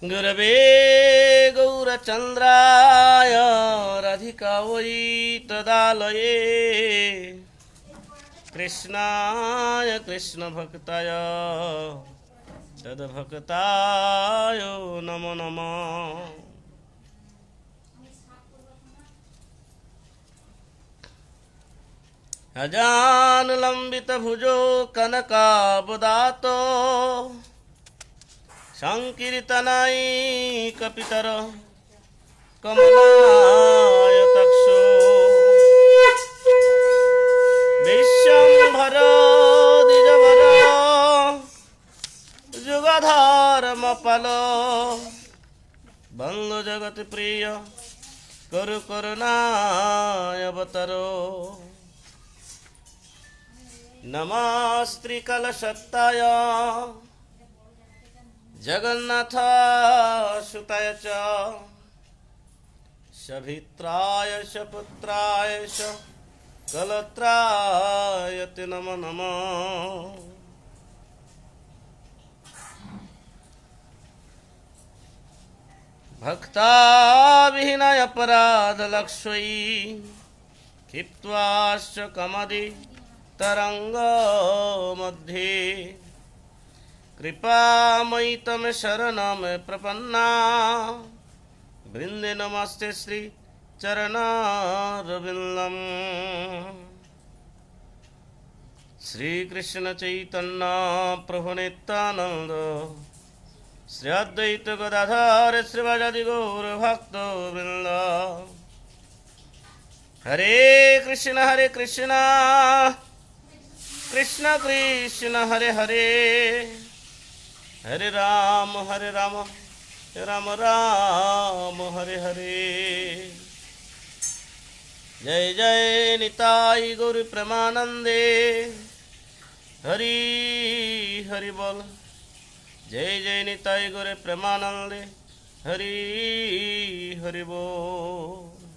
गुरवे गौरचन्द्राय राधिकायै तदालये कृष्णाय कृष्णभक्ताय तद्भक्ताय नमो नमः। अजानुलम्बितभुजो कनकावदातो संकीर्तनैकपितरो कमलायताक्षो विश्वम्भरो द्विजवरो जुगधर्मपालो बन्धु जगत्प्रिय करुणावतारो नमस्त्रिकलशक्ताय जगन्नाथ सुताय च सभित्राय च पुत्राय च कलत्राय ते नमो नमः। भक्ताविहीनाय अपराधलक्ष्यै क्षिप्त्वाश्च कमदि तरंग मध्ये कृपामयि तम शरणं प्रपन्ना वृंदे नमस्ते श्री चरणारविंदम्। श्री कृष्ण चैतन्य प्रभु नित्यानंद श्री अद्वैत गदाधर श्रीवासादि गौर भक्त वृंद। हरे कृष्ण कृष्ण कृष्ण हरे हरे हरे राम राम राम हरे हरे। जय जय निताई गौर प्रेमानंदे हरि हरि बोल। जय जय निताई गौर प्रेमानंदे हरि हरि बोल।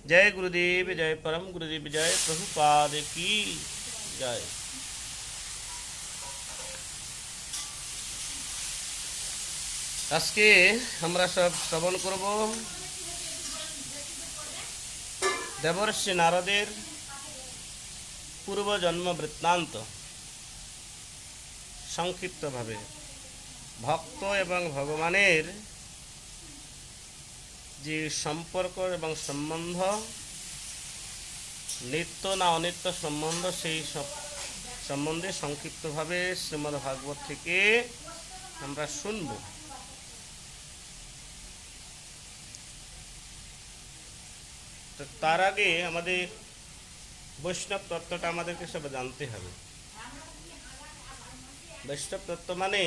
जय गुरुदेव जय परम गुरुदेव जय प्रभुपाद की जय। আজকে আমরা সব শ্রবণ করব দেবর্ষি নারদের পূর্বজন্ম বৃত্তান্ত সংক্ষিপ্তভাবে। ভক্ত এবং ভগবানের যে সম্পর্ক এবং সম্বন্ধ, নিত্য না অনিত্য সম্বন্ধ, সেই সব সম্বন্ধে সংক্ষিপ্তভাবে শ্রীমদ্ ভাগবত থেকে আমরা শুনব। তো তার আগে আমাদের বৈষ্ণব তত্ত্বটা আমাদেরকে সব জানতে হবে। বৈষ্ণব তত্ত্ব মানে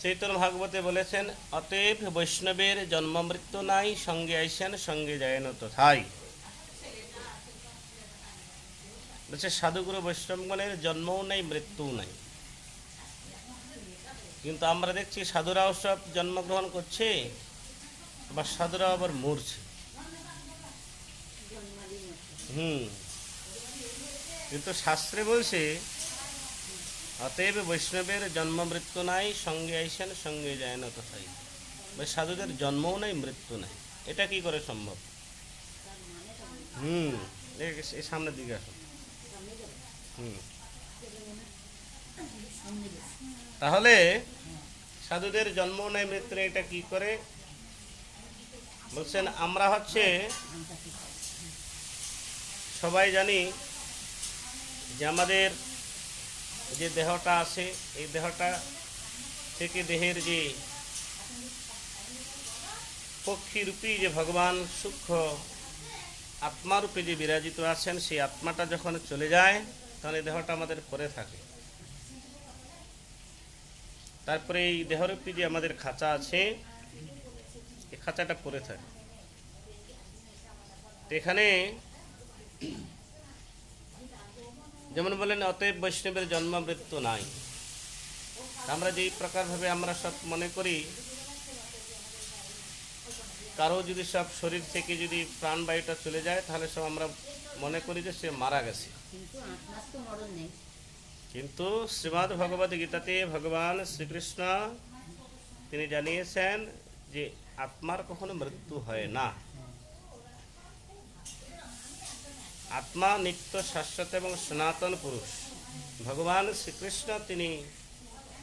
চৈতন্য ভাগবতে বলেছেন, অতএব বৈষ্ণবের জন্ম মৃত্যু নাই, সঙ্গে আইসেন সঙ্গে যায়ন তথাই। বলছে সাধুগুরু বৈষ্ণবগণের জন্মও নেই মৃত্যুও নাই, কিন্তু আমরা দেখছি সাধুরাও সব জন্মগ্রহণ করছে, আবার সাধুরাও আবার মরছে। কিন্তু শাস্ত্রে বলছে অতএব বৈষ্ণবের জন্ম মৃত্যু নাই, সঙ্গে আইসেন সঙ্গে যায় না তথাই। সাধুদের জন্মও নাই মৃত্যু নাই, এটা কি করে সম্ভব? এই সামনের দিকে আসুন। তাহলে সাধুদের জন্মও নাই মৃত্যু নেই, এটা কি করে? বলছেন আমরা হচ্ছে সবাই জানি যে আমাদের যে দেহটা আছে, এই দেহটা থেকে দেহের যে পক্ষীরূপী যে ভগবান সূক্ষ্ম আত্মারূপে যে বিরাজিত আছেন, সেই আত্মাটা যখন চলে যায় তখন এই দেহটা আমাদের পরে থাকে। তারপরে এই দেহরূপী যে আমাদের খাঁচা আছে, এই খাঁচাটা পরে থাকে। এখানে যেমন বলেন অতএব বৈষ্ণবের জন্ম মৃত্যু নাই, আমরা যেই প্রকারভাবে আমরা সব মনে করি কারো যদি সব শরীর থেকে যদি প্রাণবায়ুটা চলে যায় তাহলে সব আমরা মনে করি যে সে মারা গেছে, কিন্তু শ্রীমদ্ ভগবদ গীতাতে ভগবান শ্রীকৃষ্ণ তিনি জানিয়েছেন যে আত্মার কখনো মৃত্যু হয় না। আত্মা নিত্য, শাশ্বত এবং সনাতন পুরুষ। ভগবান শ্রীকৃষ্ণ তিনি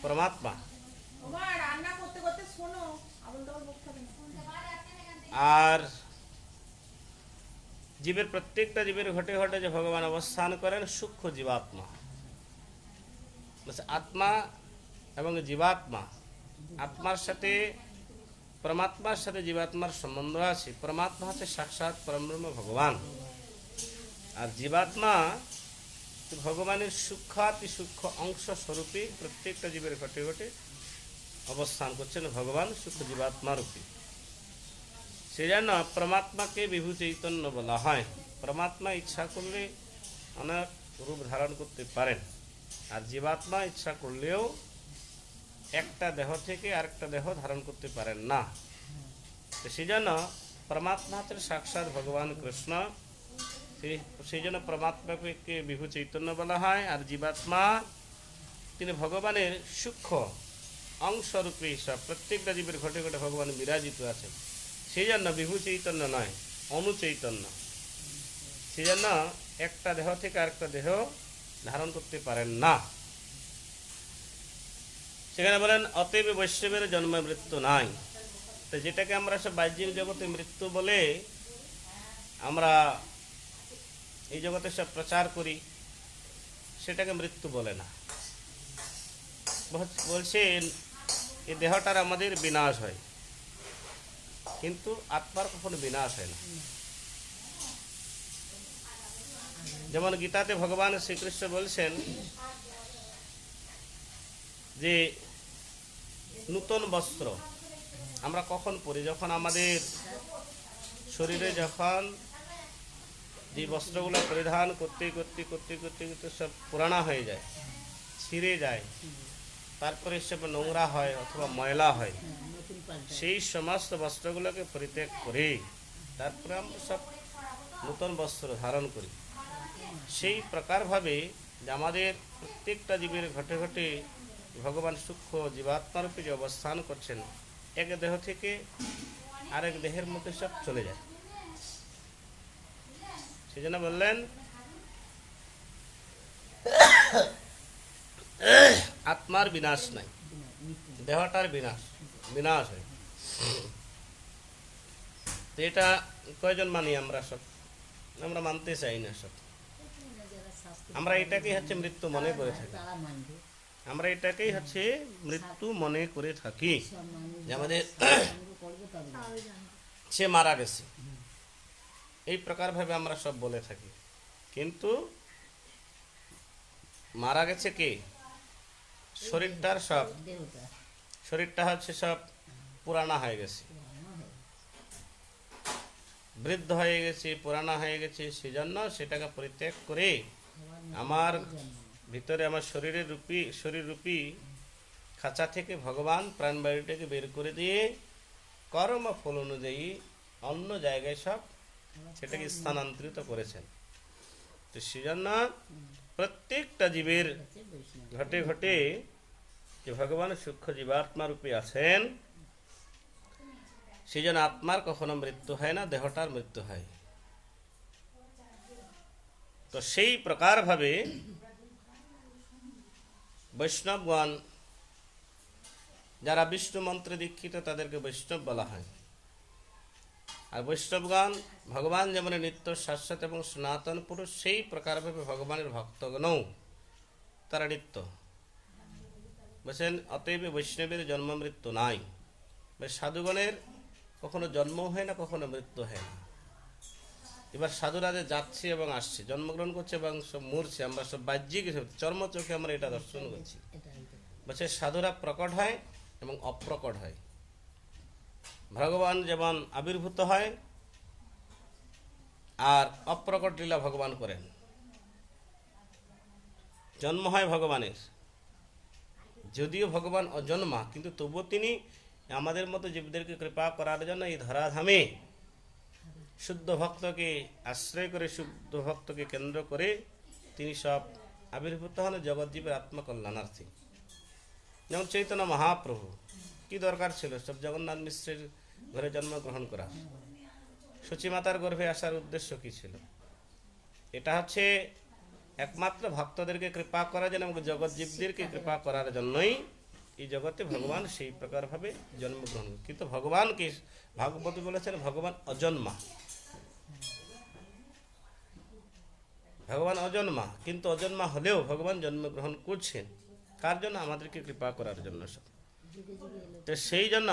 পরমাত্মা। আর জীবের প্রত্যেকটা জীবের ঘটে ঘটে যে ভগবান অবস্থান করেন সূক্ষ্ম জীবাত্মা। আত্মা এবং জীবাত্মা, আত্মার সাথে পরমাত্মার সাথে জীবাত্মার সম্বন্ধ আছে। পরমাত্মা হচ্ছে সাক্ষাৎ পরব্রহ্ম ভগবান, আর জীবাত্মা ভগবানের সূক্ষ্মাতি সূক্ষ্ম অংশ স্বরূপে প্রত্যেকটা জীবের ঘটে ঘটে অবস্থান করছেন ভগবান সূক্ষ্ম জীবাত্মা রূপে। সেজন্য পরমাত্মাকে বিভু চৈতন্য বলা হয়। পরমাত্মা ইচ্ছা করলে অনেক রূপ ধারণ করতে পারেন, আর জীবাত্মা ইচ্ছা করলেও একটা দেহ থেকে আরেকটা দেহ ধারণ করতে পারেন না। তো সেই জন্য পরমাত্মা হচ্ছেন সাক্ষাৎ ভগবান কৃষ্ণ। সেই জন্য পরমাত্মাকে বিভু চৈতন্য বলা হয়, আর জীবাত্মা তিনি ভগবানের সূক্ষ্ম অংশরূপে সব প্রত্যেকটা জীবের ঘটে ঘটে ভগবান বিরাজিত আছেন। সেই জন্য বিভু চৈতন্য নয়, অনুচৈতন্য। সেই জন্য একটা দেহ থেকে আরেকটা দেহ ধারণ করতে পারেন না। সেখানে বলেন অতএব বৈষ্ণবের জন্ম মৃত্যু নাই। তো যেটাকে আমরা সব বাহ্যিক জগতে মৃত্যু বলে আমরা এই জগতে সব প্রচার করি, সেটাকে মৃত্যু বলে না। বলছে এই দেহটার আমাদের বিনাশ হয়, কিন্তু আত্মার কখনো বিনাশ হয় না। যেমন গীতাতে ভগবান শ্রীকৃষ্ণ বলছেন যে নূতন বস্ত্র আমরা কখন পরি? যখন আমাদের শরীরে যখন যে বস্ত্রগুলো পরিধান করতে করতে করতে করতে করতে সব পুরানা হয়ে যায়, ছিঁড়ে যায়, তারপরে সব নোংরা হয় অথবা ময়লা হয়, সেই সমস্ত বস্ত্রগুলোকে পরিত্যাগ করে তারপরে আমরা সব নূতন বস্ত্র ধারণ করি। সেই প্রকারভাবে যে আমাদের প্রত্যেকটা জীবের ঘটে ঘটে ভগবান সূক্ষ্ম জীবাত্মারূপে যে অবস্থান করছেন, এক দেহ থেকে আরেক দেহের মধ্যে সব চলে যায়। সেই জন্য বললেন আত্মার বিনাশ নাই, দেহটার বিনাশ হয়। তো এটা কয়জন মানি? আমরা মানতে চাই না সব। আমরা এটাকেই হচ্ছে মৃত্যু মনে করে থাকি। আমরা এটাকেই হচ্ছে মৃত্যু মনে করে থাকি যে আমাদের সে মারা গেছে, এই প্রকার ভাবে আমরা সব বলে থাকি। কিন্তু মারা গেছে কে? শরীরটা হচ্ছে সব পুরানা হয়ে গেছে, বৃদ্ধ হয়ে গেছে, পুরানা হয়ে গেছে। সেজন্য সেটাকে পরিত্যাগ করে আমার ভিতরে আমার শরীর রূপী খাঁচা থেকে ভগবান প্রাণবায়ুটাকে বের করে দিয়ে কর্ম ফল অনুযায়ী অন্য জায়গায় সব সেটাকে স্থানান্তরিত করেছেন। তো সেজন্য প্রত্যেকটা জীবের ঘটে ঘটে যে ভগবান সূক্ষ্ম জীবাত্মা রূপে আছেন, সেই জন্য আত্মার কখনো মৃত্যু হয় না, দেহটার মৃত্যু হয়। তো সেই প্রকার ভাবে বৈষ্ণবগণ যারা বিষ্ণু মন্ত্রে দীক্ষিত তাদেরকে বৈষ্ণব বলা হয়। আর বৈষ্ণবগণ ভগবান যেমন নিত্য, শাশ্বত এবং সনাতন পুরুষ, সেই প্রকারভাবে ভগবানের ভক্তগণও তারা নিত্য। বলছেন অতএব বৈষ্ণবের জন্ম মৃত্যু নাই। সাধুগণের কখনো জন্ম হয় না, কখনো মৃত্যু হয় না। এবার সাধুরা যে যাচ্ছে এবং আসছে, জন্মগ্রহণ করছে এবং সব মরছে, আমরা সব বাহ্যিক চর্ম চোখে আমরা এটা দর্শন করছি। বলছে সাধুরা প্রকট হয় এবং অপ্রকট হয়। ভগবান যেমন আবির্ভূত হয় আর অপ্রকট লীলা ভগবান করেন। জন্ম হয় ভগবানের, যদিও ভগবান অজন্মা, কিন্তু তবুও তিনি আমাদের মতো জীবদেরকে কৃপা করার জন্য এই ধরাধামে শুদ্ধ ভক্তকে আশ্রয় করে, শুদ্ধ ভক্তকে কেন্দ্র করে তিনি সব আবির্ভূত হন জগৎজীবের আত্মকল্যাণার্থে। যেমন চৈতন্য মহাপ্রভু, কি দরকার ছিল সব জগন্নাথ মিশ্রের ঘরে জন্মগ্রহণ করা? সচিমাতার গর্ভে আসার উদ্দেশ্য কি ছিল? এটা হচ্ছে একমাত্র ভক্তদেরকে কৃপা করার জন্য এবং জগৎজীবদেরকে কৃপা করার জন্যই এই জগতে ভগবান সেই প্রকারভাবে জন্মগ্রহণ। কিন্তু ভগবানকে ভাগবত বলেছেন ভগবান অজন্মা, ভগবান অজন্মা, কিন্তু অজন্মা হলেও ভগবান জন্মগ্রহণ করছেন কার জন্য? আমাদেরকে কৃপা করার জন্য সব। তো সেই জন্য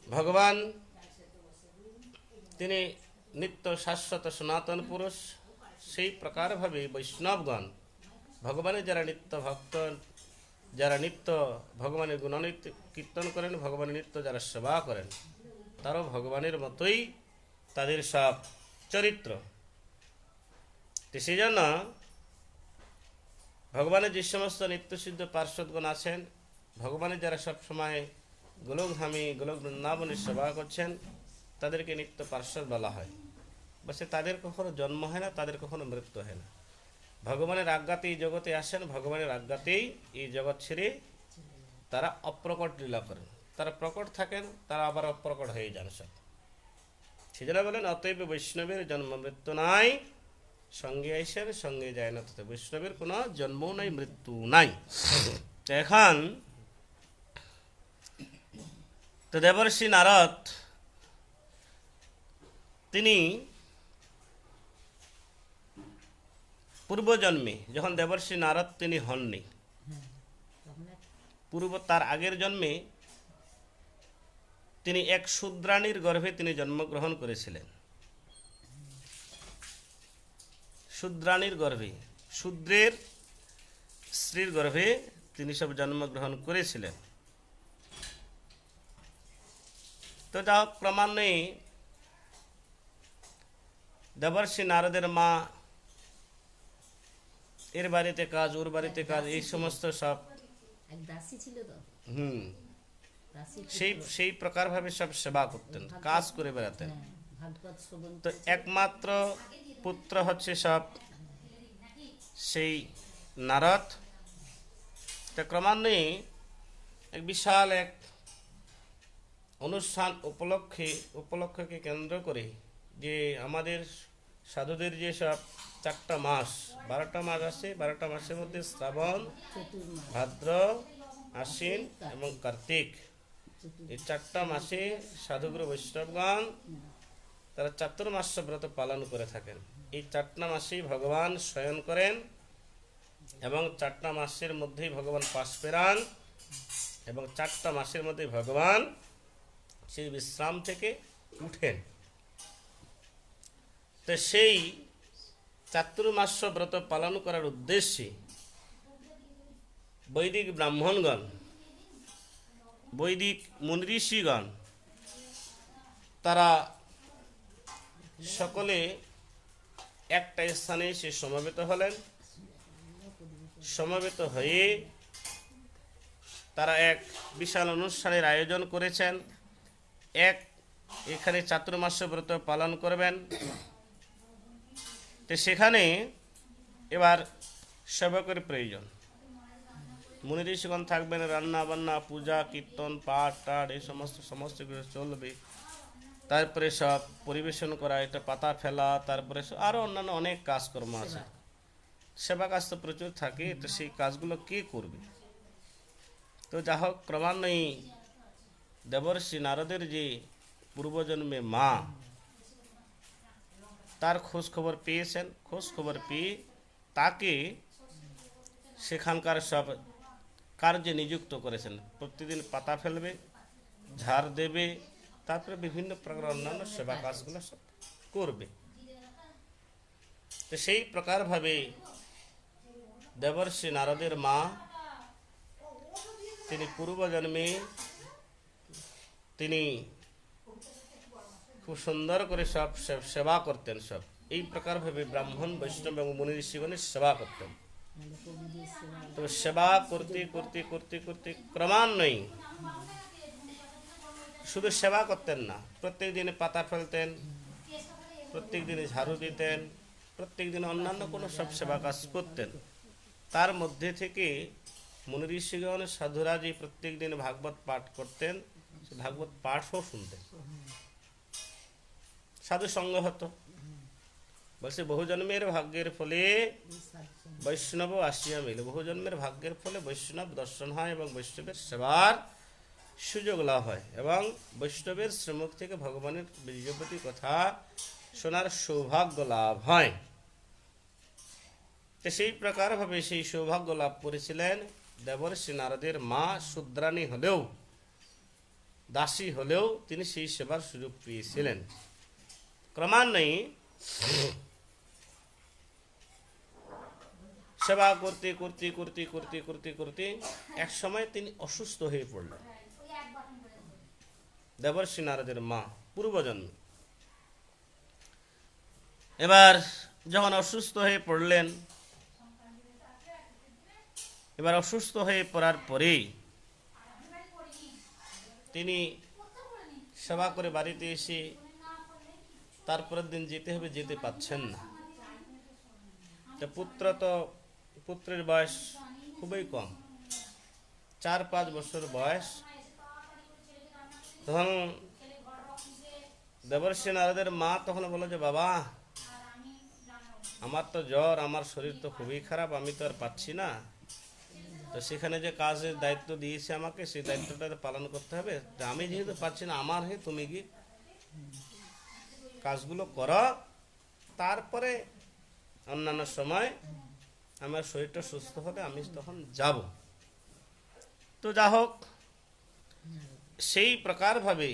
ভগবান তিনি নিত্য শাশ্বত সনাতন পুরুষ। সেই প্রকারভাবে বৈষ্ণবগণ ভগবানের যারা নিত্য ভক্ত, যারা নিত্য ভগবানের গুণান্বিত কীর্তন করেন, ভগবানের নিত্য যারা সেবা করেন, তারাও ভগবানের মতোই তাদের সব চরিত্র। তো সেই জন্য ভগবানের যে সমস্ত নিত্যসিদ্ধ পার্শ্বদগণ আছেন, ভগবানের যারা সবসময় গোলকধামী গোলক বৃন্দাবনের সেবা করছেন, তাদেরকে নিত্য পার্শ্বদ বলা হয়। বলছে তাদের কখনো জন্ম হয় না, তাদের কখনো মৃত্যু হয় না। ভগবানের আজ্ঞাতেই জগতে আসেন, ভগবানের আজ্ঞাতেই এই জগৎ ছেড়ে তারা অপ্রকট লীলা করেন। তারা প্রকট থাকেন, তারা আবার অপ্রকট হয়ে যান সব। সেজন্য বলেন অতএব বৈষ্ণবের জন্ম মৃত্যু নাই, সঙ্গে আইসেন সঙ্গে যায় না তথা। বৈষ্ণবের কোনো জন্মও নাই, মৃত্যু নাই। এখন তো দেবর্ষি নারদ তিনি পূর্বজন্মে যখন দেবর্ষি নারদ তিনি হননি, তার আগের জন্মে তিনি এক শূদ্রাণীর গর্ভে তিনি জন্মগ্রহণ করেছিলেন। শূদ্রাণীর গর্ভে, শূদ্রের স্ত্রীর গর্ভে তিনি সব জন্মগ্রহণ করেছিলেন। তো যা ক্রমান্বয়ে দেবর্ষি নারদের মা এর বাড়িতে কাজ, ওর বাড়িতে কাজ, এই সমস্ত সব সেই প্রকার ভাবে সব সেবা করতেন, কাজ করে বেড়াতেন। তো একমাত্র পুত্র হচ্ছে সব সেই নারদ। তো ক্রমান্বয়ে এক বিশাল এক অনুষ্ঠান উপলক্ষকে কেন্দ্র করে যে আমাদের সাধুদের যে সব 4টা মাস 12টা মাস আছে, 12টা মাসের মধ্যে শ্রাবণ, ভাদ্র, আশ্বিন এবং কার্তিক, এই 4টা মাসে সাধুগুরু বৈষ্ণবগণ তারা চাতুর্মাস্য ব্রত পালন করে থাকেন। এই 4টা মাসেই ভগবান শয়ন করেন এবং 4টা মাসের মধ্যেই ভগবান পাশ ফেরান এবং 4টা মাসের মধ্যে ভগবান সেই বিশ্রাম থেকে উঠেন। তো সেই চাতুর্মাস্য ব্রত পালন করার উদ্দেশ্যে বৈদিক ব্রাহ্মণগণ, বৈদিক মুনিঋষিগণ তারা সকলে একটা স্থানে সে সমবেত হলেন। সমবেত হয়ে তারা এক বিশাল অনুষ্ঠানের আয়োজন করেছেন। এখানে চাতুর্মাস্য ব্রত পালন করবেন। তো সেখানে এবার সেবকের প্রয়োজন। মুনি ঋষিগণ থাকবেন, রান্না বান্না, পূজা, কীর্তন, পাঠ টাঠ এই সমস্ত কিছু চলবে। তারপরে সব পরিবেশন করা, এটা পাতা ফেলা, তারপরে আরও অন্যান্য অনেক কাজকর্ম আছে। সেবা কাজ তো প্রচুর থাকে, তো সেই কাজগুলো কে করবে? তো যা হোক ক্রমান্বয়ে দেবর্ষি নারদের যে পূর্বজন্মে মা, তার খোঁজ খবর পেয়েছেন। খোঁজ খবর পেয়ে তাকে সেখানকার সব কার্যে নিযুক্ত করেছেন। প্রতিদিন পাতা ফেলবে, ঝাড় দেবে, তারপরে বিভিন্ন প্রকার অন্যান্য সেবা কাজগুলো সব করবে। তো সেই প্রকারভাবে দেবর্ষি নারদের মা তিনি পূর্বজন্মে তিনি খুব সুন্দর করে সব সেবা করতেন। সব এই প্রকারভাবে ব্রাহ্মণ, বৈষ্ণব এবং মুনি ঋষিগণের সেবা করতেন। তো সেবা করতে করতে করতে করতে ক্রমান্বয়ে শুধু সেবা করতেন না, প্রত্যেক দিনে পাতা ফেলতেন, প্রত্যেক দিনে ঝাড়ু দিতেন, প্রত্যেক দিন অন্যান্য কোনো সব সেবা কাজ করতেন। তার মধ্যে থেকে মুনি ঋষিগণ সাধুরা যে প্রত্যেক দিন ভাগবত পাঠ করতেন, সে ভাগবত পাঠও শুনতেন, সাধু সঙ্গ হতো। বলছে বহু জন্মের ভাগ্যের ফলে বৈষ্ণব আসিয়া মিলে, বহু জন্মের ভাগ্যের ফলে বৈষ্ণব দর্শন হয় এবং বৈষ্ণবের সেবার সুযোগ লাভ হয় এবং বৈষ্ণবের শ্রীমুখ থেকে ভগবানের বীর্যবতী কথা শোনার সৌভাগ্য লাভ হয়। তো সেই প্রকারভাবে সেই সৌভাগ্য লাভ করেছিলেন দেবর্ষি নারদের মা। শূদ্রাণী হলেও, দাসী হলেও তিনি সেই সেবার সুযোগ পেয়েছিলেন। ক্রমান্বয়ে সেবা করতে করতে করতে করতে করতে করতে এক সময় তিনি অসুস্থ হয়ে পড়লেন। দেবর্ষি নারদের মা পূর্বজন্মে। এবার যখন অসুস্থ হয়ে পড়লেন, এবার অসুস্থ হয়ে পড়ার পরেই তিনি সেবা করে বাড়িতে এসে তারপরের দিন যেতে হবে, যেতে পাচ্ছেন না। পুত্রের বয়স খুবই কম, 4-5 বছর বয়স। তখন দেবর্ষি নারদের মা তখন বলল যে বাবা, আমার তো জ্বর, আমার শরীর তো খুবই খারাপ, আমি তো আর পাচ্ছি না। তো সেখানে যে কাজের দায়িত্ব দিয়েছে আমাকে, সেই দায়িত্বটা পালন করতে হবে। আমি যেহেতু পাচ্ছি না, আমার তুমি কি কাজগুলো করো, তারপরে অন্যান্য সময় আমার শরীরটা সুস্থ হলে আমি তখন যাব। তো যা হোক, সেই প্রকারভাবে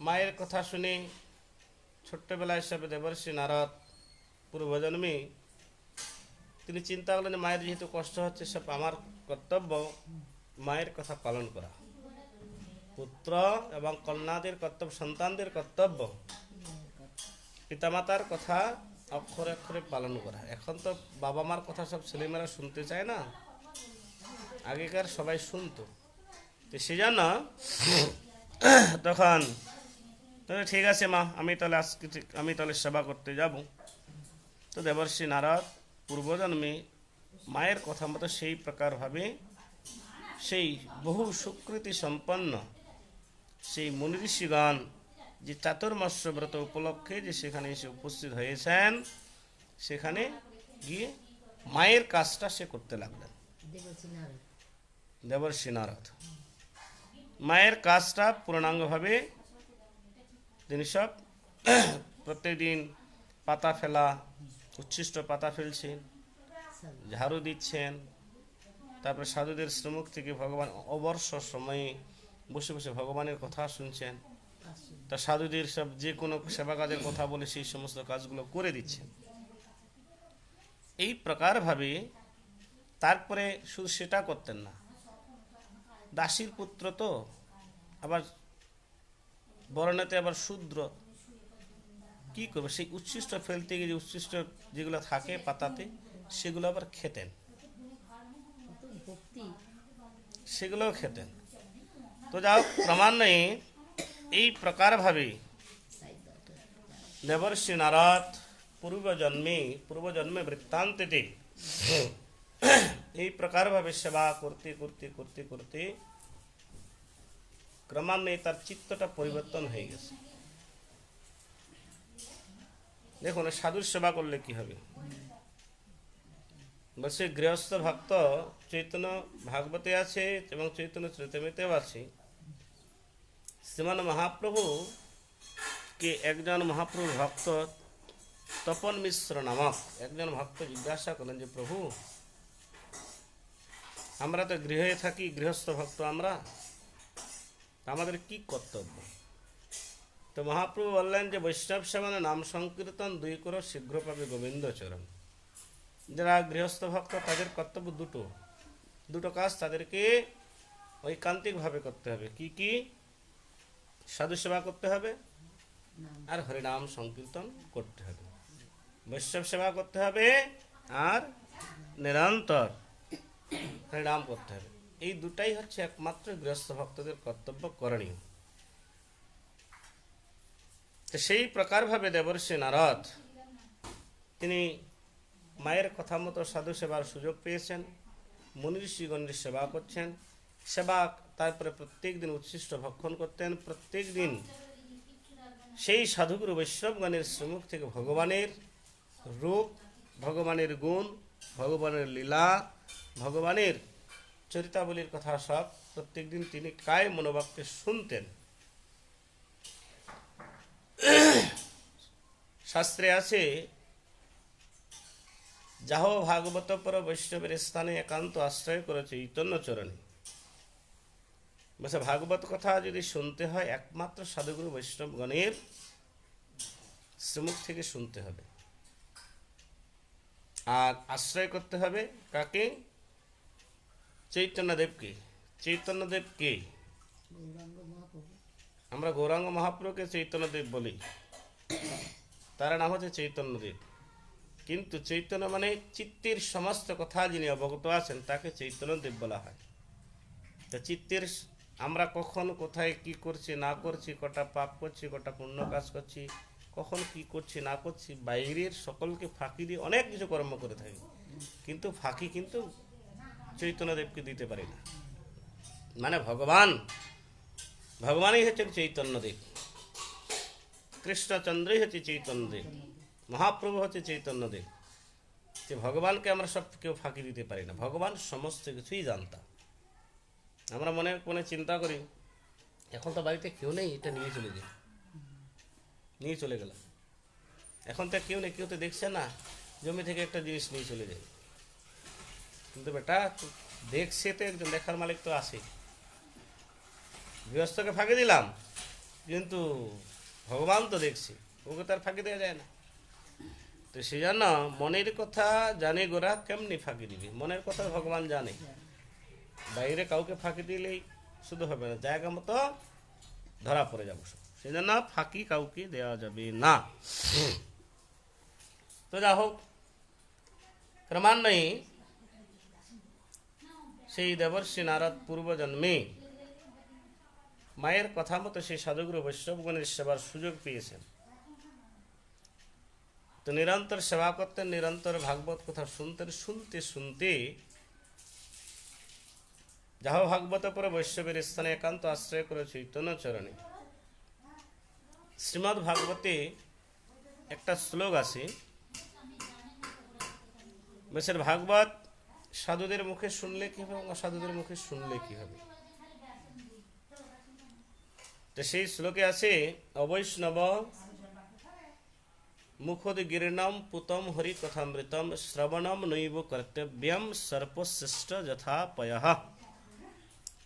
মায়ের কথা শুনে ছোট্টবেলায় হিসাবে দেবর্ষি নারদ পূর্বজন্মে তিনি চিন্তা করলেন মায়ের যেহেতু কষ্ট হচ্ছে, সব আমার কর্তব্য মায়ের কথা পালন করা। পুত্র এবং কন্যাদের কর্তব্য, সন্তানদের কর্তব্য পিতামাতার কথা অক্ষরে অক্ষরে পালন করা। এখন তো বাবা মার কথা সব ছেলেমেয়েরা শুনতে চায় না, আগেকার সবাই শুনতো। তো সেজন্য তখন ঠিক আছে মা, আমি তাহলে সেবা করতে যাব। তো দেবর্ষি নারদ পূর্বজন্মে মায়ের কথা মতো সেই প্রকারভাবে সেই বহু সুকৃতি সম্পন্ন সেই মুনি ঋষিগণ যে চাতুর্মাস্য ব্রত উপলক্ষে যে সেখানে এসে উপস্থিত হয়েছেন, সেখানে গিয়ে মায়ের কাজটা সে করতে লাগলেন। দেবর্ষি নারদ মায়ের কাজটা পূর্ণাঙ্গভাবে তিনি সব প্রত্যেকদিন পাতা ফেলা, উচ্ছিষ্ট পাতা ফেলছেন, ঝাড়ু দিচ্ছেন, তারপরে সাধুদের শ্রীমুখ থেকে ভগবান অবসর সময়ে বসে বসে ভগবানের কথা শুনছেন। তা সাধুদের সব যে কোনো সেবা কাজের কথা বলে সেই সমস্ত কাজগুলো করে দিচ্ছেন। এই প্রকারভাবে তারপরে শুধু সেটা করতেন না, দাসীর পুত্র তো আবার বর্ণাতে আবার শূদ্র, কি করবে? সেই উচ্ছিষ্ট ফেলতে গিয়ে যে উচ্ছিষ্ট যেগুলো থাকে পাতাতে, সেগুলো আবার খেতেন, সেগুলোও খেতেন। তো যাও ক্রমান্বয়ে এই প্রকারভাবে দেবর্ষি নারদ পূর্বজন্মে বৃত্তান্তে এই প্রকারভাবে সেবা করতে করতে করতে করতে ক্রমান্বয়ে তার চিত্তটা পরিবর্তন হয়ে গেছে। দেখুন, সাধুর সেবা করলে কি হবে? বলছে গৃহস্থ ভক্ত চৈতন্য ভাগবতে আছে এবং চৈতন্য চরিতামৃতেও আছে। শ্রীমান মহাপ্রভু কে একজন মহাপ্রভুর ভক্ত তপন মিশ্র নামক একজন ভক্ত জিজ্ঞাসা করলেন যে প্রভু, আমরা তো গৃহে থাকি, গৃহস্থ ভক্ত আমরা, আমাদের কি কর্তব্য? তো মহাপ্রভু বললেন যে বৈষ্ণব সেবনে নাম সংকীর্তন 2 করো, শীঘ্র পাবে গোবিন্দ চরণ। যারা গৃহস্থ ভক্ত তাদের কর্তব্য দুটো কাজ তাদেরকে ঐকান্তিকভাবে করতে হবে। কি কি? সাধু সেবা করতে হবে আর হরিনাম সংকীর্তন করতে হবে। বৈষ্ণব সেবা করতে হবে আর নিরন্তর হরিনাম করতে হবে। এই দুটাই হচ্ছে একমাত্র গৃহস্থ ভক্তদের কর্তব্য, করণীয়। তো সেই প্রকারভাবে দেবর্ষি নারদ তিনি মায়ের কথা মতো সাধু সেবার সুযোগ পেয়েছেন, মুনি ঋষিগণের সেবা করছেন, সেবা তারপরে প্রত্যেক দিন উচ্ছিষ্ট ভক্ষণ করতেন। প্রত্যেক দিন সেই সাধুগুরু বৈষ্ণবগণের শ্রীমুখ থেকে ভগবানের রূপ, ভগবানের গুণ, ভগবানের লীলা, ভগবানের চরিতাবলীর কথা সব প্রত্যেক দিন তিনি কায় মনোবাক্যে শুনতেন। শাস্ত্রে আছে, যাহ ভাগবত পর বৈষ্ণবের স্থানে একান্ত আশ্রয় করে চৈতন্য চরণে। বলছে ভাগবত কথা যদি শুনতে হয় একমাত্র সাধুগুরু বৈষ্ণবগণের শ্রীমুখ থেকে শুনতে হবে। আর আশ্রয় করতে হবে কাকে? চৈতন্যদেবকে। চৈতন্যদেবকে আমরা গৌরাঙ্গ মহাপ্রভুকে চৈতন্যদেব বলি, তার নাম হচ্ছে চৈতন্যদেব। কিন্তু চৈতন্য মানে চিত্তের সমস্ত কথা যিনি অবগত আছেন তাকে চৈতন্যদেব বলা হয়। তা চিত্তের আমরা কখন কোথায় কি করছি না করছি, কটা পাপ করছি, কটা পুণ্য কাজ করছি, কখন কি করছি না করছি, বাইরের সকলকে ফাঁকি দিয়ে অনেক কিছু কর্ম করে থাকি, কিন্তু ফাঁকি কিন্তু চৈতন্যদেবকে দিতে পারি না। মানে ভগবানই হচ্ছেন চৈতন্যদেব, কৃষ্ণচন্দ্রই হচ্ছে চৈতন্যদেব, মহাপ্রভু হচ্ছে চৈতন্যদেব। যে ভগবানকে আমরা সব কেউ ফাঁকি দিতে পারি না, ভগবান সমস্ত কিছুই জানতা। আমরা মনে মনে চিন্তা করি এখন তো বাড়িতে কেউ নেই, এটা নিয়ে চলে গেলাম, এখন তো কেউ নেই, কেউ তো দেখছে না, জমি থেকে একটা জিনিস নিয়ে চলে যায়। কিন্তু বেটা দেখছে তো একজন, দেখার মালিক তো আছে। গৃহস্থকে ফাঁকি দিলাম, কিন্তু ভগবান তো দেখছে, ওকে তার ফাঁকি দেওয়া যায় না। তো সে জন্য মনের কথা জানে গোরা, কেমনি ফাঁকি দিবি? মনের কথা ভগবান জানে, বাইরে কাউকে ফাঁকি দিলেই শুধু হবে না, জায়গা মতো ধরা পড়ে যাবো। সেই জন্য ফাঁকি কাউকে দেওয়া যাবে না। তো যা হোক, ক্রমান্বয়ে সেই দেবর্ষি নারদ পূর্বজন্মে মায়ের কথা মতো সেই সাধুগুরু বৈষ্ণবগণের সেবার সুযোগ পেয়েছেন। তো নিরন্তর সেবা করতেন, নিরন্তর ভাগবত কথা শুনতেন। শুনতে শুনতে যাহ ভাগবত পরে বৈষ্ণবের স্থানে একান্ত আশ্রয় করে চৈতন্য চরণে। শ্রীমদ্ ভাগবতে একটা শ্লোক আছে, বেশের ভাগবত সাধুদের মুখে শুনলে কি হবে, অসাধুদের মুখে শুনলে কি হবে। তো সেই শ্লোকে আছে, অবৈষ্ণব মুখোদ্গীর্ণম পুতম হরি কথামৃতম শ্রবণম নৈব কর্তব্যম সর্পশ্রেষ্ঠ যথা পয়ঃ।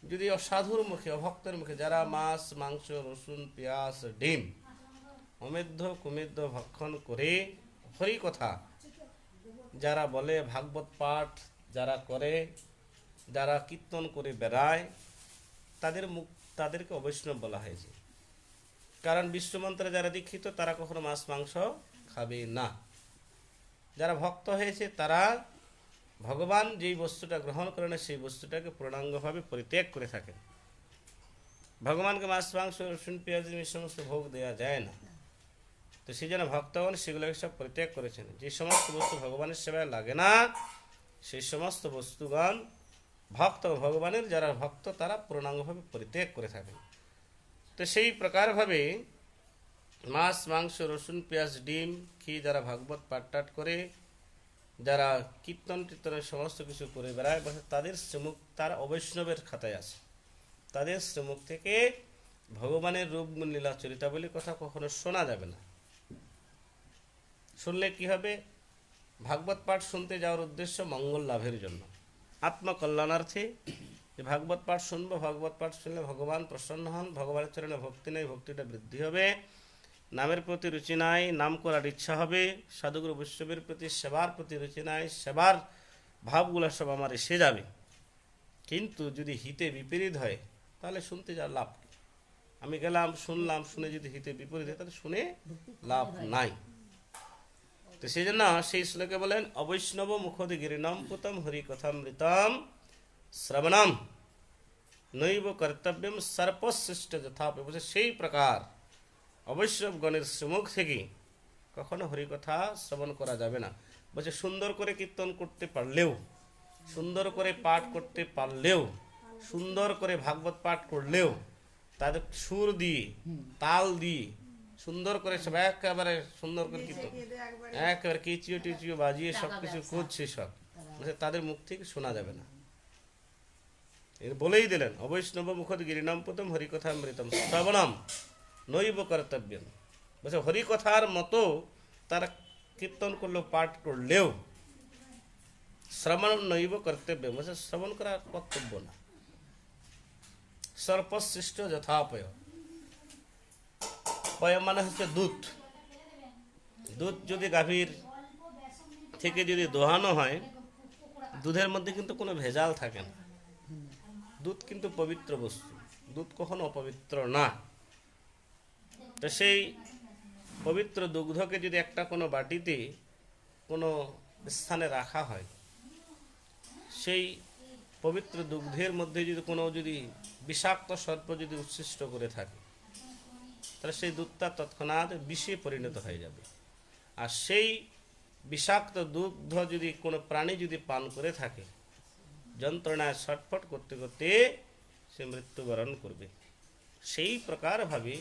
যদি অসাধুর মুখে, অভক্তের মুখে, যারা মাছ মাংস রসুন পেঁয়াজ ডিম অমেধ্য কুমেধ্য ভক্ষণ করে হরি কথা যারা বলে, ভাগবত পাঠ যারা করে, যারা কীর্তন করে বেড়ায়, তাদেরকে অবৈষ্ণব বলা হয়েছে। কারণ বিষ্ণুমন্ত্রে যারা দীক্ষিত তারা কখনো মাছ মাংস খাবে না। যারা ভক্ত হয়েছে তারা ভগবান যেই বস্তুটা গ্রহণ করে না সেই বস্তুটাকে পূর্ণাঙ্গভাবে পরিত্যাগ করে থাকে। ভগবানকে মাছ মাংস রসুন পেঁয়াজ এই সমস্ত ভোগ দেওয়া যায় না। তো সেই জন্য ভক্তগণ সেগুলোকে সব পরিত্যাগ করেছেন। যে সমস্ত বস্তু ভগবানের সেবায় লাগে না সেই সমস্ত বস্তুগণ ভগবানের যারা ভক্ত তারা পূর্ণাঙ্গভাবে পরিত্যাগ করে থাকেন। তো সেই প্রকারভাবে মাছ মাংস রসুন পেঁয়াজ ডিম খেয়ে যারা ভাগবত পাঠ করে, যারা কীর্তন টীর্তনের সমস্ত কিছু করে বেড়ায়, তাদের শ্রীমুখ তার অবৈষ্ণবের খাতায় আছে। তাদের শ্রীমুখ থেকে ভগবানের রূপ গুণ লীলা চরিতাবলীর কথা কখনো শোনা যাবে না। শুনলে কি হবে? ভাগবত পাঠ শুনতে যাওয়ার উদ্দেশ্য মঙ্গল লাভের জন্য, আত্মকল্যাণার্থে। যে ভাগবত পাঠ শুনবো, ভাগবত পাঠ শুনলে ভগবান প্রসন্ন হন, ভগবানের চরণে ভক্তি নেই, ভক্তিটা বৃদ্ধি হবে, নামের প্রতি রুচি নাই, নাম করার ইচ্ছা হবে, সাধুগুরু বৈষ্ণবের প্রতি সেবার প্রতি রুচি নাই, সেবার ভাবগুলো সব আমার এসে যাবে। কিন্তু যদি হিতে বিপরীত হয় তাহলে শুনতে যাওয়ার লাভ কি? আমি গেলাম শুনলাম, শুনে যদি হিতে বিপরীত হয় তাহলে শুনে লাভ নাই। তো সেই জন্য সেই শ্লোকে বলেন, অবৈষ্ণব মুখোদ্গীর্ণম পুতম হরি কথামৃতম শ্রবণম নৈব কর্তব্যম সর্পশ্রেষ্ঠ যথা। সেই প্রকার অবৈষ্ণবগণের শ্রীমুখ থেকে কখনো হরিকথা শ্রবণ করা যাবে না। বলছে সুন্দর করে কীর্তন করতে পারলেও, সুন্দর করে পাঠ করতে পারলেও, সুন্দর করে ভাগবত পাঠ করলেও, তাদের সুর দিয়ে তাল দিয়ে সুন্দর করে সব একেবারে সুন্দর করে কীর্তন একেবারে কিচিও টিচিও বাজিয়ে সব কিছু করছে সব, বলছে তাদের মুখ থেকে শোনা যাবে না। এর বলেই দিলেন অবৈষ্ণব মুখত গিরিনাম প্রথম হরিকথামৃতম শ্রবণম নৈব কর্তব্যম। বলছে হরিকথার মতো তারা কীর্তন করলেও পাঠ করলেও শ্রবণ নৈব কর্তব্য, বলছে শ্রবণ করার কর্তব্য না। সর্পসৃষ্ট যথাপয়, পয় মানে হচ্ছে দুধ। দুধ যদি গাভীর থেকে যদি দোহানো হয়, দুধের মধ্যে কিন্তু কোনো ভেজাল থাকে না। দুধ কিন্তু পবিত্র বস্তু, দুধ কখনো অপবিত্র না। তো সেই পবিত্র দুগ্ধকে যদি একটা কোনো বাটিতে কোনো স্থানে রাখা হয়, সেই পবিত্র দুগ্ধের মধ্যে যদি কোনো যদি বিষাক্ত সর্প যদি উচ্ছিষ্ট করে থাকে, তাহলে সেই দুধটা তৎক্ষণাৎ বিষে পরিণত হয়ে যাবে। আর সেই বিষাক্ত দুগ্ধ যদি কোনো প্রাণী যদি পান করে থাকে, যন্ত্রণায় ছটফট করতে করতে সে মৃত্যুবরণ করবে। সেই প্রকারভাবে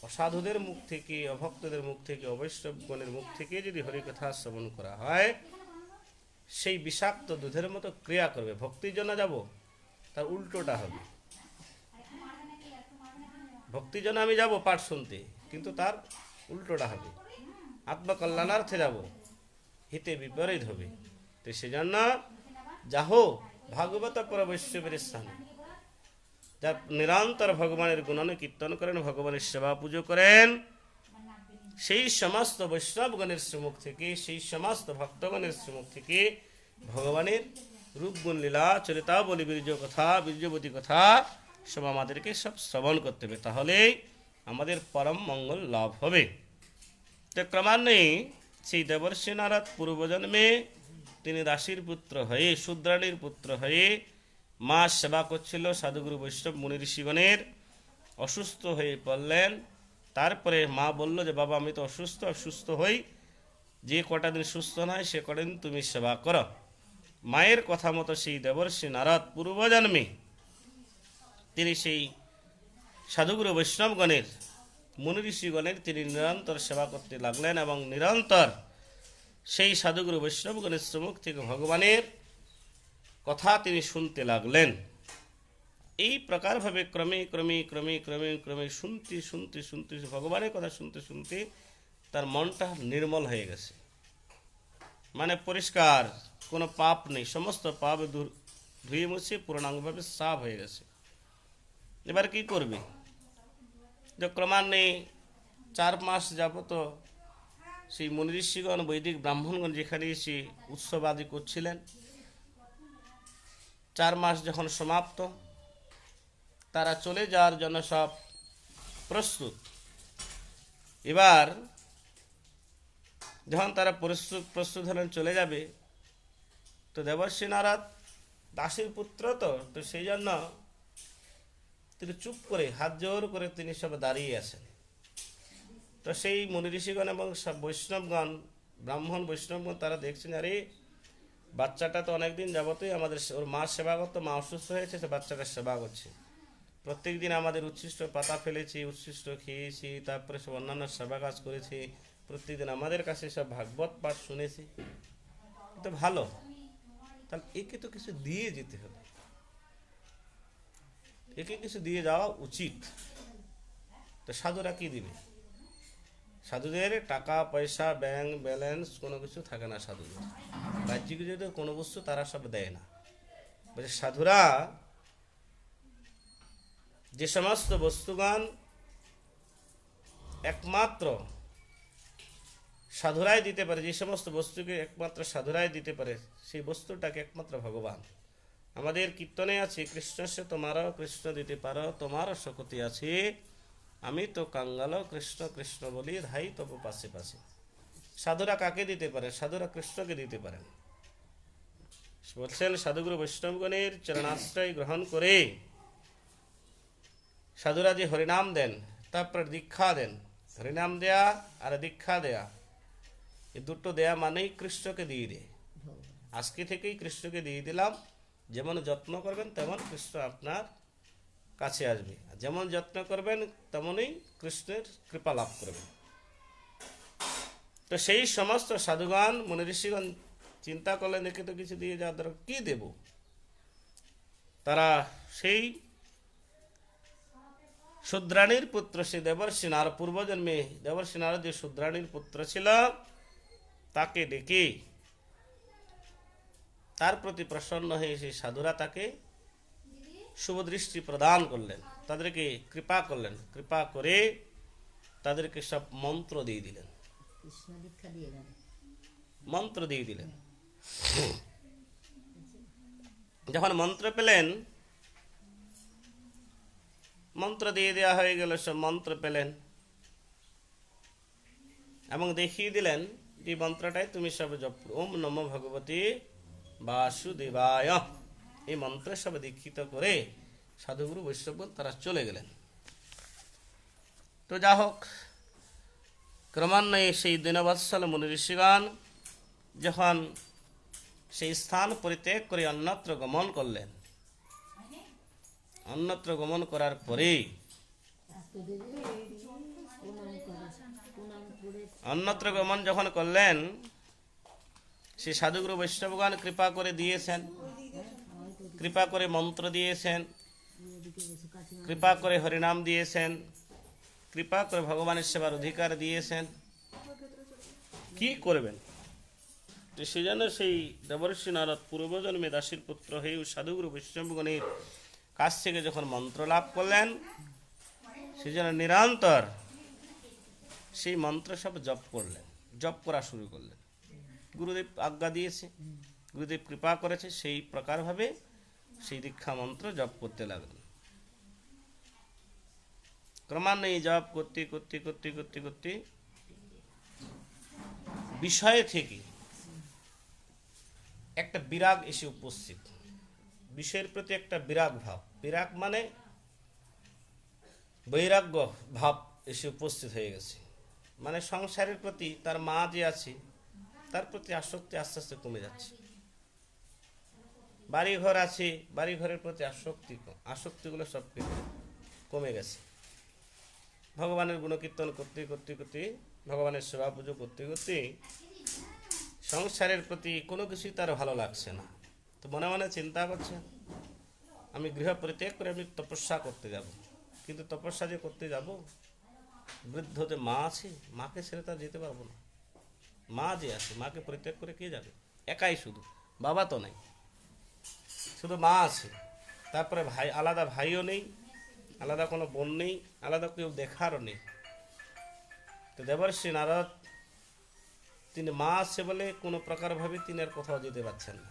অসাধুদের মুখ থেকে, অভক্তদের মুখ থেকে, অবৈষ্ণবগণের মুখ থেকে যদি হরিকথা শ্রবণ করা হয়, সেই বিষাক্ত দুধের মতো ক্রিয়া করবে। ভক্তির জন্য যাব, তার উল্টোটা হবে। ভক্তির জন্য আমি যাব পাঠ শুনতে, কিন্তু তার উল্টোটা হবে। আত্মকল্যাণার্থে যাব, হিতে বিপরীত হবে। তো সেজন্য যাহ ভাগবত পরবৈষ্ণবের স্থানে, যার নিরন্তর ভগবানের গুণান কীর্তন করেন, ভগবানের সেবা পুজো করেন, সেই সমস্ত বৈষ্ণবগণের শ্রীমুখ থেকে, সেই সমস্ত ভক্তগণের শ্রীমুখ থেকে ভগবানের রূপগুণ লীলা চরিতাবলী বীর্য কথা, বীর্যবতী কথা সব আমাদেরকে সব শ্রবণ করতে হবে। তাহলেই আমাদের পরম মঙ্গল লাভ হবে। তো ক্রমান্বয়ে সেই দেবর্ষি নারদ পূর্বজন্মে তিনি দাসীর পুত্র হয়ে, শূদ্রাণীর পুত্র হয়ে মা সেবা করছিল সাধুগুরু বৈষ্ণব মুনি ঋষিগণের। অসুস্থ হয়ে পড়লেন। তারপরে মা বলল যে বাবা আমি তো অসুস্থ, সুস্থ হই, যে কটা দিন সুস্থ নয় সে কটা দিন তুমি সেবা করো। মায়ের কথা মতো সেই দেবর্ষি নারদ পূর্বজন্মে তিনি সেই সাধুগুরু বৈষ্ণবগণের, মুনি ঋষিগণের তিনি নিরন্তর সেবা করতে লাগলেন এবং নিরন্তর সেই সাধুগুরু বৈষ্ণবগণের শ্রীমুখ থেকে ভগবানের কথা তিনি শুনতে লাগলেন। এই প্রকারভাবে ক্রমে ক্রমে ক্রমে ক্রমে ক্রমে শুনতে শুনতে শুনতে ভগবানের কথা শুনতে শুনতে তার মনটা নির্মল হয়ে গেছে, মানে পরিষ্কার, কোনো পাপ নেই, সমস্ত পাপ ধুয়ে মুছে পূর্ণাঙ্গভাবে সাফ হয়ে গেছে। এবার কি করবে? যে ক্রমান্বয়ে 4 মাস যাবত সেই মুনি ঋষিগণ, বৈদিক ব্রাহ্মণগণ যেখানে এসে উৎসব আদি করছিলেন, 4 মাস যখন সমাপ্ত, তারা চলে যাওয়ার জন্য সব প্রস্তুত। এবার যখন তারা প্রস্তুত হলেন চলে যাবে, তো দেবর্ষি নারদ দাসীর পুত্র, তো সেই জন্য তিনি চুপ করে হাত জোর করে তিনি সব দাঁড়িয়ে আছেন। তো সেই মুনি ঋষিগণ এবং সব বৈষ্ণবগণ, ব্রাহ্মণ বৈষ্ণবগণ তারা দেখছেন, আরে বাচ্চাটা তো অনেকদিন যাবতই আমাদের, ওর মা সেবা করতো, মা অসুস্থ হয়েছে, সে বাচ্চাটার সেবা করছে। প্রত্যেক দিন আমাদের উচ্ছিষ্ট পাতা ফেলেছি, উচ্ছিষ্ট খেয়েছি, তারপরে সব অন্যান্য সেবা কাজ করেছি, প্রত্যেকদিন আমাদের কাছে সব ভাগবত পাঠ শুনেছি, তো ভালো, তাহলে একে তো কিছু দিয়ে যেতে হবে, একে কিছু দিয়ে যাওয়া উচিত। তো সাধুরা কি দিবে? সাধুদের টাকা পয়সা, ব্যাংক ব্যালেন্স কোনো কিছু থাকে না সাধুদের। বাহ্যিক যদি কোনো বস্তু তারা সব দেয় না। বলছে সাধুরা যে সমস্ত বস্তুগান একমাত্র সাধুরাই দিতে পারে, যে সমস্ত বস্তুকে একমাত্র সাধুরাই দিতে পারে, সেই বস্তুটাকে একমাত্র ভগবান। আমাদের কীর্তনে আছে, কৃষ্ণসে তোমারও কৃষ্ণ দিতে পারো, তোমারও শক্তি আছে, আমি তো কাঙ্গাল কৃষ্ণ কৃষ্ণ বলি ধাই তব পাশে পাশে। সাধুরা কাকে দিতে পারে? সাধুরা কৃষ্ণকে দিতে পারেন। বলছেন সাধুগুরু বৈষ্ণবগণের চরণাশ্রয় গ্রহণ করে সাধুরা যে হরিনাম দেন, তারপর দীক্ষা দেন, হরিনাম দেয়া আর দীক্ষা দেয়া এই দুটো দেয়া মানেই কৃষ্ণকে দিয়ে দেয়। আজকে থেকেই কৃষ্ণকে দিয়ে দিলাম, যেমন যত্ন করবেন তেমন কৃষ্ণ আপনার কাছে আসবে, আর যেমন যত্ন করবেন তেমনই কৃষ্ণের কৃপা লাভ করবেন। তো সেই সমস্ত সাধুগণ মুনি ঋষিগণ চিন্তা করলেন, একে তো কিছু দিয়ে যাওয়ার দরকার, কী দেব? তারা সেই শূদ্রাণীর পুত্র, সে দেবর্ষি নারদ, পূর্বজন্মে দেবর্ষি নারদ যে শূদ্রাণীর পুত্র ছিল, তাকে ডেকে তার প্রতি প্রসন্ন হয়ে সেই সাধুরা তাকে শুভদৃষ্টি প্রদান করলেন, তাদেরকে কৃপা করলেন, কৃপা করে তাদেরকে সব মন্ত্র দিয়ে দিলেন, মন্ত্র দিয়ে দিলেন। যখন মন্ত্র পেলেন, মন্ত্র দিয়ে দেওয়া হয়ে গেল, সব মন্ত্র পেলেন এবং দেখিয়ে দিলেন এই মন্ত্রটাই তুমি সব জপ, ওম নমো ভগবতী বাসুদেবায়, এই মন্ত্র সব দীক্ষিত করে সাধুগুরু বৈষ্ণবগণ তারা চলে গেলেন। তো যা হোক, ক্রমান্বয়ে সেই দীনবৎসল মুনি ঋষিগণ যখন সেই স্থান পরিত্যাগ করে অন্যত্র গমন করলেন, অন্যত্র গমন করার পরে অন্যত্র গমন যখন করলেন, সেই সাধুগুরু বৈষ্ণবগণ কৃপা করে দিয়েছেন, কৃপা করে মন্ত্র দিয়েছেন, কৃপা করে হরিনাম দিয়েছেন, কৃপা করে ভগবানের সেবার অধিকার দিয়েছেন। কি করবেন? সেজন্য সেই দেবর্ষি নারদ পূর্বজন্মে দাসীর পুত্র হয়ে সাধুগুরু বৈষ্ণবগণের কাছ থেকে যখন মন্ত্র লাভ করলেন, সেজন্য নিরন্তর সেই মন্ত্র সব জপ করলেন, জপ করা শুরু করলেন। গুরুদেব আজ্ঞা দিয়েছে, গুরুদেব কৃপা করেছে, সেই প্রকারভাবে সেই দীক্ষা মন্ত্র জপ করতে লাগলেন। ক্রমান্বয়ে জপ করতে করতে করতে করতে করতে বিষয় থেকে একটা বিরাগ এসে উপস্থিত, বিষয়ের প্রতি একটা বিরাগ ভাব, বিরাগ মানে বৈরাগ্য ভাব এসে উপস্থিত হয়ে গেছে। মানে সংসারের প্রতি তার মা যে আছে তার প্রতি আসক্তি আস্তে আস্তে কমে যাচ্ছে। বাড়িঘর আছে, বাড়িঘরের প্রতি আসক্তিগুলো সব কমে গেছে। ভগবানের গুণকীর্তন করতে করতে করতে, ভগবানের সেবা পুজো করতে করতে সংসারের প্রতি কোনো কিছুই তার ভালো লাগছে না। তো মনে মনে চিন্তা করছে, আমি গৃহ পরিত্যাগ করে আমি তপস্যা করতে যাব, কিন্তু তপস্যা যে করতে যাব, বৃদ্ধ যে মা আছে, মাকে ছেড়ে তার যেতে পারবো না। মা যে আছে, মাকে পরিত্যাগ করে কে যাবে? একাই শুধু, বাবা তো নাই, শুধু মা আছে। তারপরে ভাই, আলাদা ভাইও নেই, আলাদা কোনো বোন নেই, আলাদা কেউ দেখারও নেই। তো দেবর্ষি নারদ তিনি মা আছে বলে কোনো প্রকারভাবে তিনি আর কোথাও যেতে পারছেন না।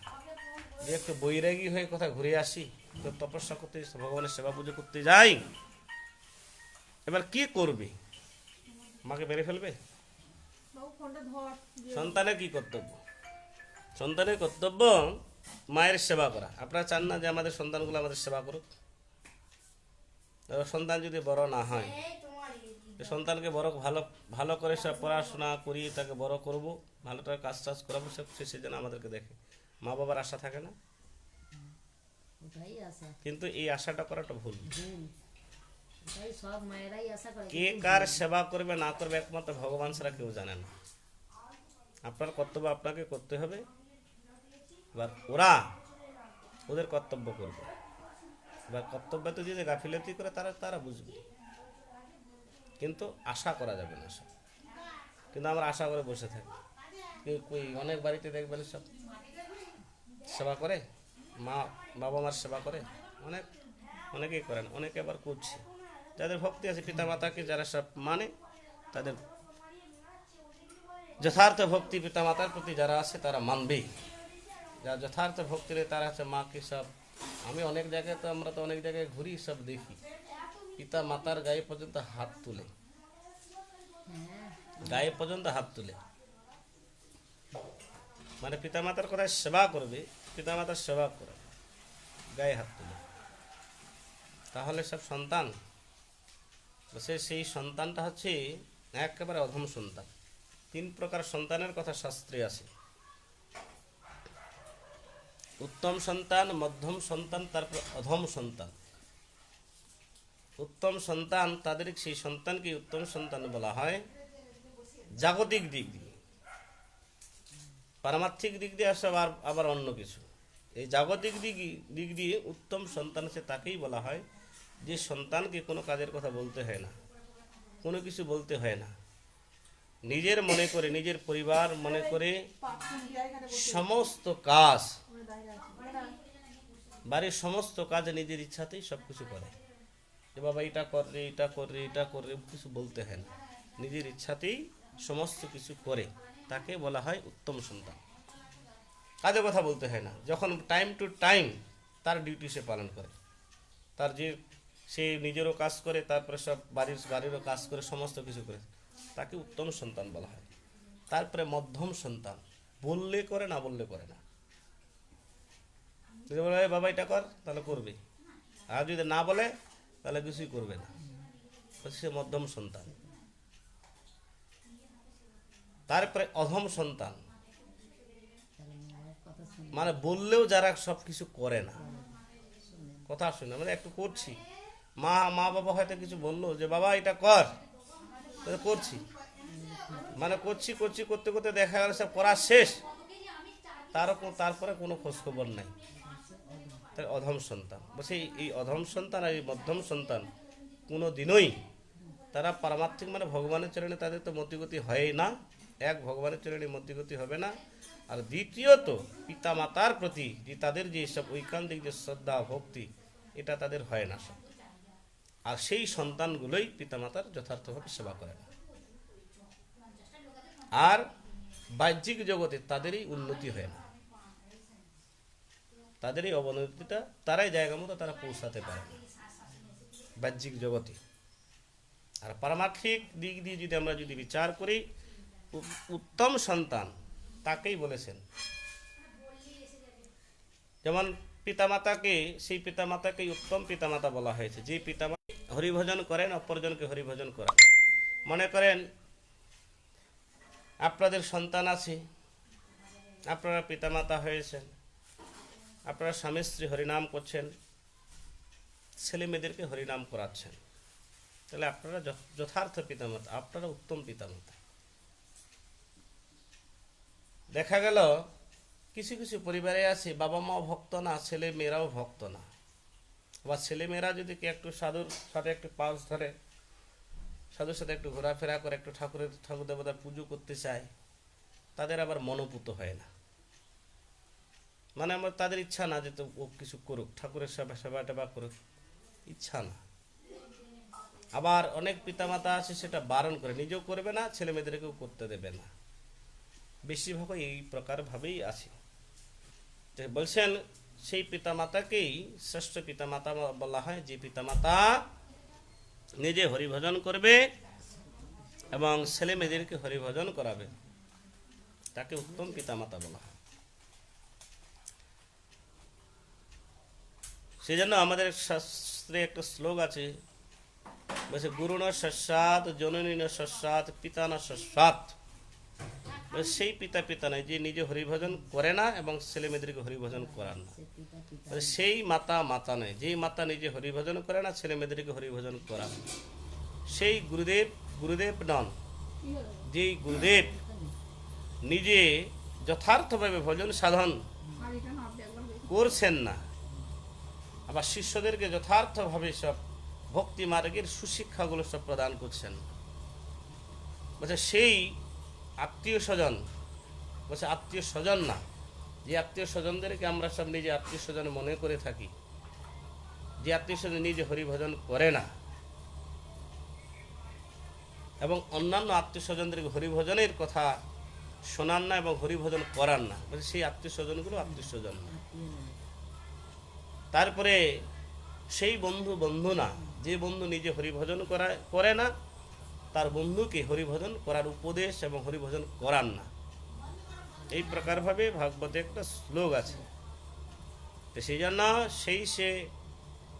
যে একটু বৈরাগী হয়ে কোথাও ঘুরে আসি, তো তপস্যা করতে, ভগবানের সেবা পুজো করতে যাই, এবার কি করবে? মাকে মেরে ফেলবে? সন্তানের কি কর্তব্য? সন্তানের কর্তব্য মায়ের সেবা করা। আপনারা চান না যে আমাদের সন্তানগুলো আমাদের সেবা করুক? সন্তান যদি বড় না হয়, সন্তানকে বড় ভালো ভালো করে সব পড়াশোনা করিয়ে তাকে বড় করব, ভালোটা কাজ টাজ করাবো, সব সে যেন আমাদেরকে দেখে। মা বাবার আশা থাকে না? কিন্তু এই আশাটা করাটা ভুল। কে কার সেবা করবে না করবে একমাত্র ভগবান ছাড়া কেউ জানে না। আপনার কর্তব্য আপনাকে করতে হবে, এবার ওরা ওদের কর্তব্য করবে। এবার কর্তব্য তো যদি গাফিলতি করে তারা বুঝবে, কিন্তু আশা করা যাবে না সব। কিন্তু আমরা আশা করে বসে থাকি। অনেক বাড়িতে দেখবেন সব সেবা করে, বাবা মার সেবা করে, অনেকেই করেন, অনেকে আবার করছে। যাদের ভক্তি আছে, পিতা মাতাকে যারা সব মানে, তাদের যথার্থ ভক্তি পিতা মাতার প্রতি যারা আছে তারা মানবেই। যারা যথার্থ ভক্তি নেই তারা আছে মাকে সব, আমি অনেক জায়গায়, তো আমরা তো অনেক জায়গায় ঘুরি, সব দেখি পিতা মাতার গায়ে পর্যন্ত হাত তুলে, গায়ে পর্যন্ত হাত তুলে, মানে পিতা মাতার কথায় সেবা করবে, পিতা মাতার সেবা করে গায়ে হাত তুলে, তাহলে সব সন্তান সেই সন্তানটা হচ্ছে একেবারে অধম সন্তান। তিন প্রকার সন্তানের কথা শাস্ত্রে আছে। উত্তম সন্তান, মধ্যম সন্তান, তারপর অধম সন্তান। উত্তম সন্তান, তাদের সেই সন্তানকে উত্তম সন্তান বলা হয় জাগতিক দিক দিয়ে। পারমার্থিক দিক দিয়ে আসে আবার অন্য কিছু। এই জাগতিক দিক দিয়ে উত্তম সন্তান সে তাকেই বলা হয় যে সন্তানকে কোনো কাজের কথা বলতে হয় না, কোনো কিছু বলতে হয় না, নিজের মনে করে, নিজের পরিবার মনে করে সমস্ত কাজ, বাড়ির সমস্ত কাজ নিজের ইচ্ছাতেই সব কিছু করে। যে বাবা এটা কররে, এটা কররে, এটা কররে, কিছু বলতে হয় না, নিজের ইচ্ছাতেই সমস্ত কিছু করে, তাকে বলা হয় উত্তম সন্তান। কাজে কথা বলতে হয় না, যখন টাইম টু টাইম তার ডিউটি সে পালন করে, তার যে সে নিজেরও কাজ করে, তারপরে সব বাড়িরও কাজ করে, সমস্ত কিছু করে, তাকে উত্তম সন্তান বলা হয়। তারপরে মধ্যম সন্তান, বললে করে, না বললে করে না। যদি বলে বাবা এটা কর, তাহলে করবে, আর যদি না বলে তাহলে কিছুই করবে না, সে মধ্যম সন্তান। তারপরে অধম সন্তান, মানে বললেও যারা সব কিছু করে না, কথা শুনে, মানে একটু করছি, মা বাবা হয়তো কিছু বললো যে বাবা এটা কর, করছি, মানে করছি করতে করতে দেখা গেল সব করা শেষ, তারপরে কোনো খোঁজখবর নাই, তাই অধম সন্তান। বলছে এই অধম সন্তান আর এই মধ্যম সন্তান কোনো দিনই তারা পারমার্থিক মানে ভগবানের চরণে তাদের তো মতিগতি হয় না, এক ভগবানের চরণে মতিগতি হবে না, আর দ্বিতীয়ত পিতা মাতার প্রতি যে তাদের যে সব ঐকান্তিক যে শ্রদ্ধা ভক্তি, এটা তাদের হয় না সব। আর সেই সন্তানগুলোই পিতামাতার যথার্থভাবে সেবা করে না, আর বাহ্যিক জগতে তাদেরই উন্নতি হয় না, তাদের এই অবনতিটা তারাই জায়গা মতো তারা পৌঁছাতে পারে না বাহ্যিক জগতে। আর পারমার্থিক দিক দিয়ে যদি আমরা যদি বিচার করি, উত্তম সন্তান তাকেই বলেছেন। যেমন পিতামাতাকে, সেই পিতামাতাকেই উত্তম পিতামাতা বলা হয়েছে, যে পিতামাতা হরিভজন করেন, অপরজনকে হরিভজন করেন। মনে করেন আপনাদের সন্তান আছে, আপনারা পিতামাতা হয়েছেন, আপনারা স্বামী স্ত্রী হরিনাম করছেন, ছেলে মেয়েদেরকে হরিনাম করাচ্ছেন, তাহলে আপনারা যথার্থ পিতামাতা, আপনারা উত্তম পিতামাতা। দেখা গেল কিছু কিছু পরিবারে আছে বাবা মাও ভক্ত না, ছেলে মেয়েরাও ভক্ত না, আবার ছেলে মেয়েরা যদি একটু সাধুর সাথে একটু পাশ ধরে, সাধুর সাথে একটু ঘোরাফেরা করে, একটু ঠাকুর দেবতার পুজো করতে চায়, তাদের আবার মনোপুত হয় না, মানে আমার তাদের ইচ্ছা না যে তো ও কিছু করুক, ঠাকুরের সেবা টেবা করুক, ইচ্ছা না। আবার অনেক পিতামাতা আছে সেটা বারণ করে, নিজেও করবে না, ছেলে মেয়েদেরকেও করতে দেবে না, বেশিরভাগ এই প্রকার ভাবেই আছে। বলছেন সেই পিতামাতাকেই শ্রেষ্ঠ পিতামাতা বলা হয়, যে পিতামাতা নিজে হরিভজন করবে এবং ছেলে মেয়েদেরকে হরিভজন করাবে, তাকে উত্তম পিতামাতা বলা হয়। সেই জন্য আমাদের শাস্ত্রে একটা শ্লোক আছে, বলছে গুরু ন সস্যাৎ, জননী ন সস্যাৎ, পিতা ন সস্যাৎ। সেই পিতা নয় যে নিজে হরিভজন করে না এবং ছেলে মেয়েদেরকে হরিভজন করান না, সেই মাতা নয় যেই মাতা নিজে হরিভজন করে না, ছেলে মেয়েদেরকে হরিভজন করান। সেই গুরুদেব নন যেই গুরুদেব নিজে যথার্থভাবে ভজন সাধন করছেন না, আবার শিষ্যদেরকে যথার্থভাবে সব ভক্তি মার্গের সুশিক্ষাগুলো সব প্রদান করছেন। বলছে সেই আত্মীয় স্বজন, বলছে আত্মীয় স্বজন না, যে আত্মীয় স্বজনদেরকে আমরা সব নিজে আত্মীয় স্বজন মনে করে থাকি, যে আত্মীয় স্বজন নিজে হরিভজন করে না এবং অন্যান্য আত্মীয় স্বজনদেরকে হরিভজনের কথা শোনান না এবং হরিভজন করান না, বলছে সেই আত্মীয় স্বজনগুলো আত্মীয় স্বজন না। তারপরে সেই বন্ধু না, যে বন্ধু নিজে হরিভজন করে না, তার বন্ধুকে হরিভজন করার উপদেশ এবং হরিভজন করান না। এই প্রকারভাবে ভাগবতে একটা শ্লোক আছে। তো সেই জন্য সে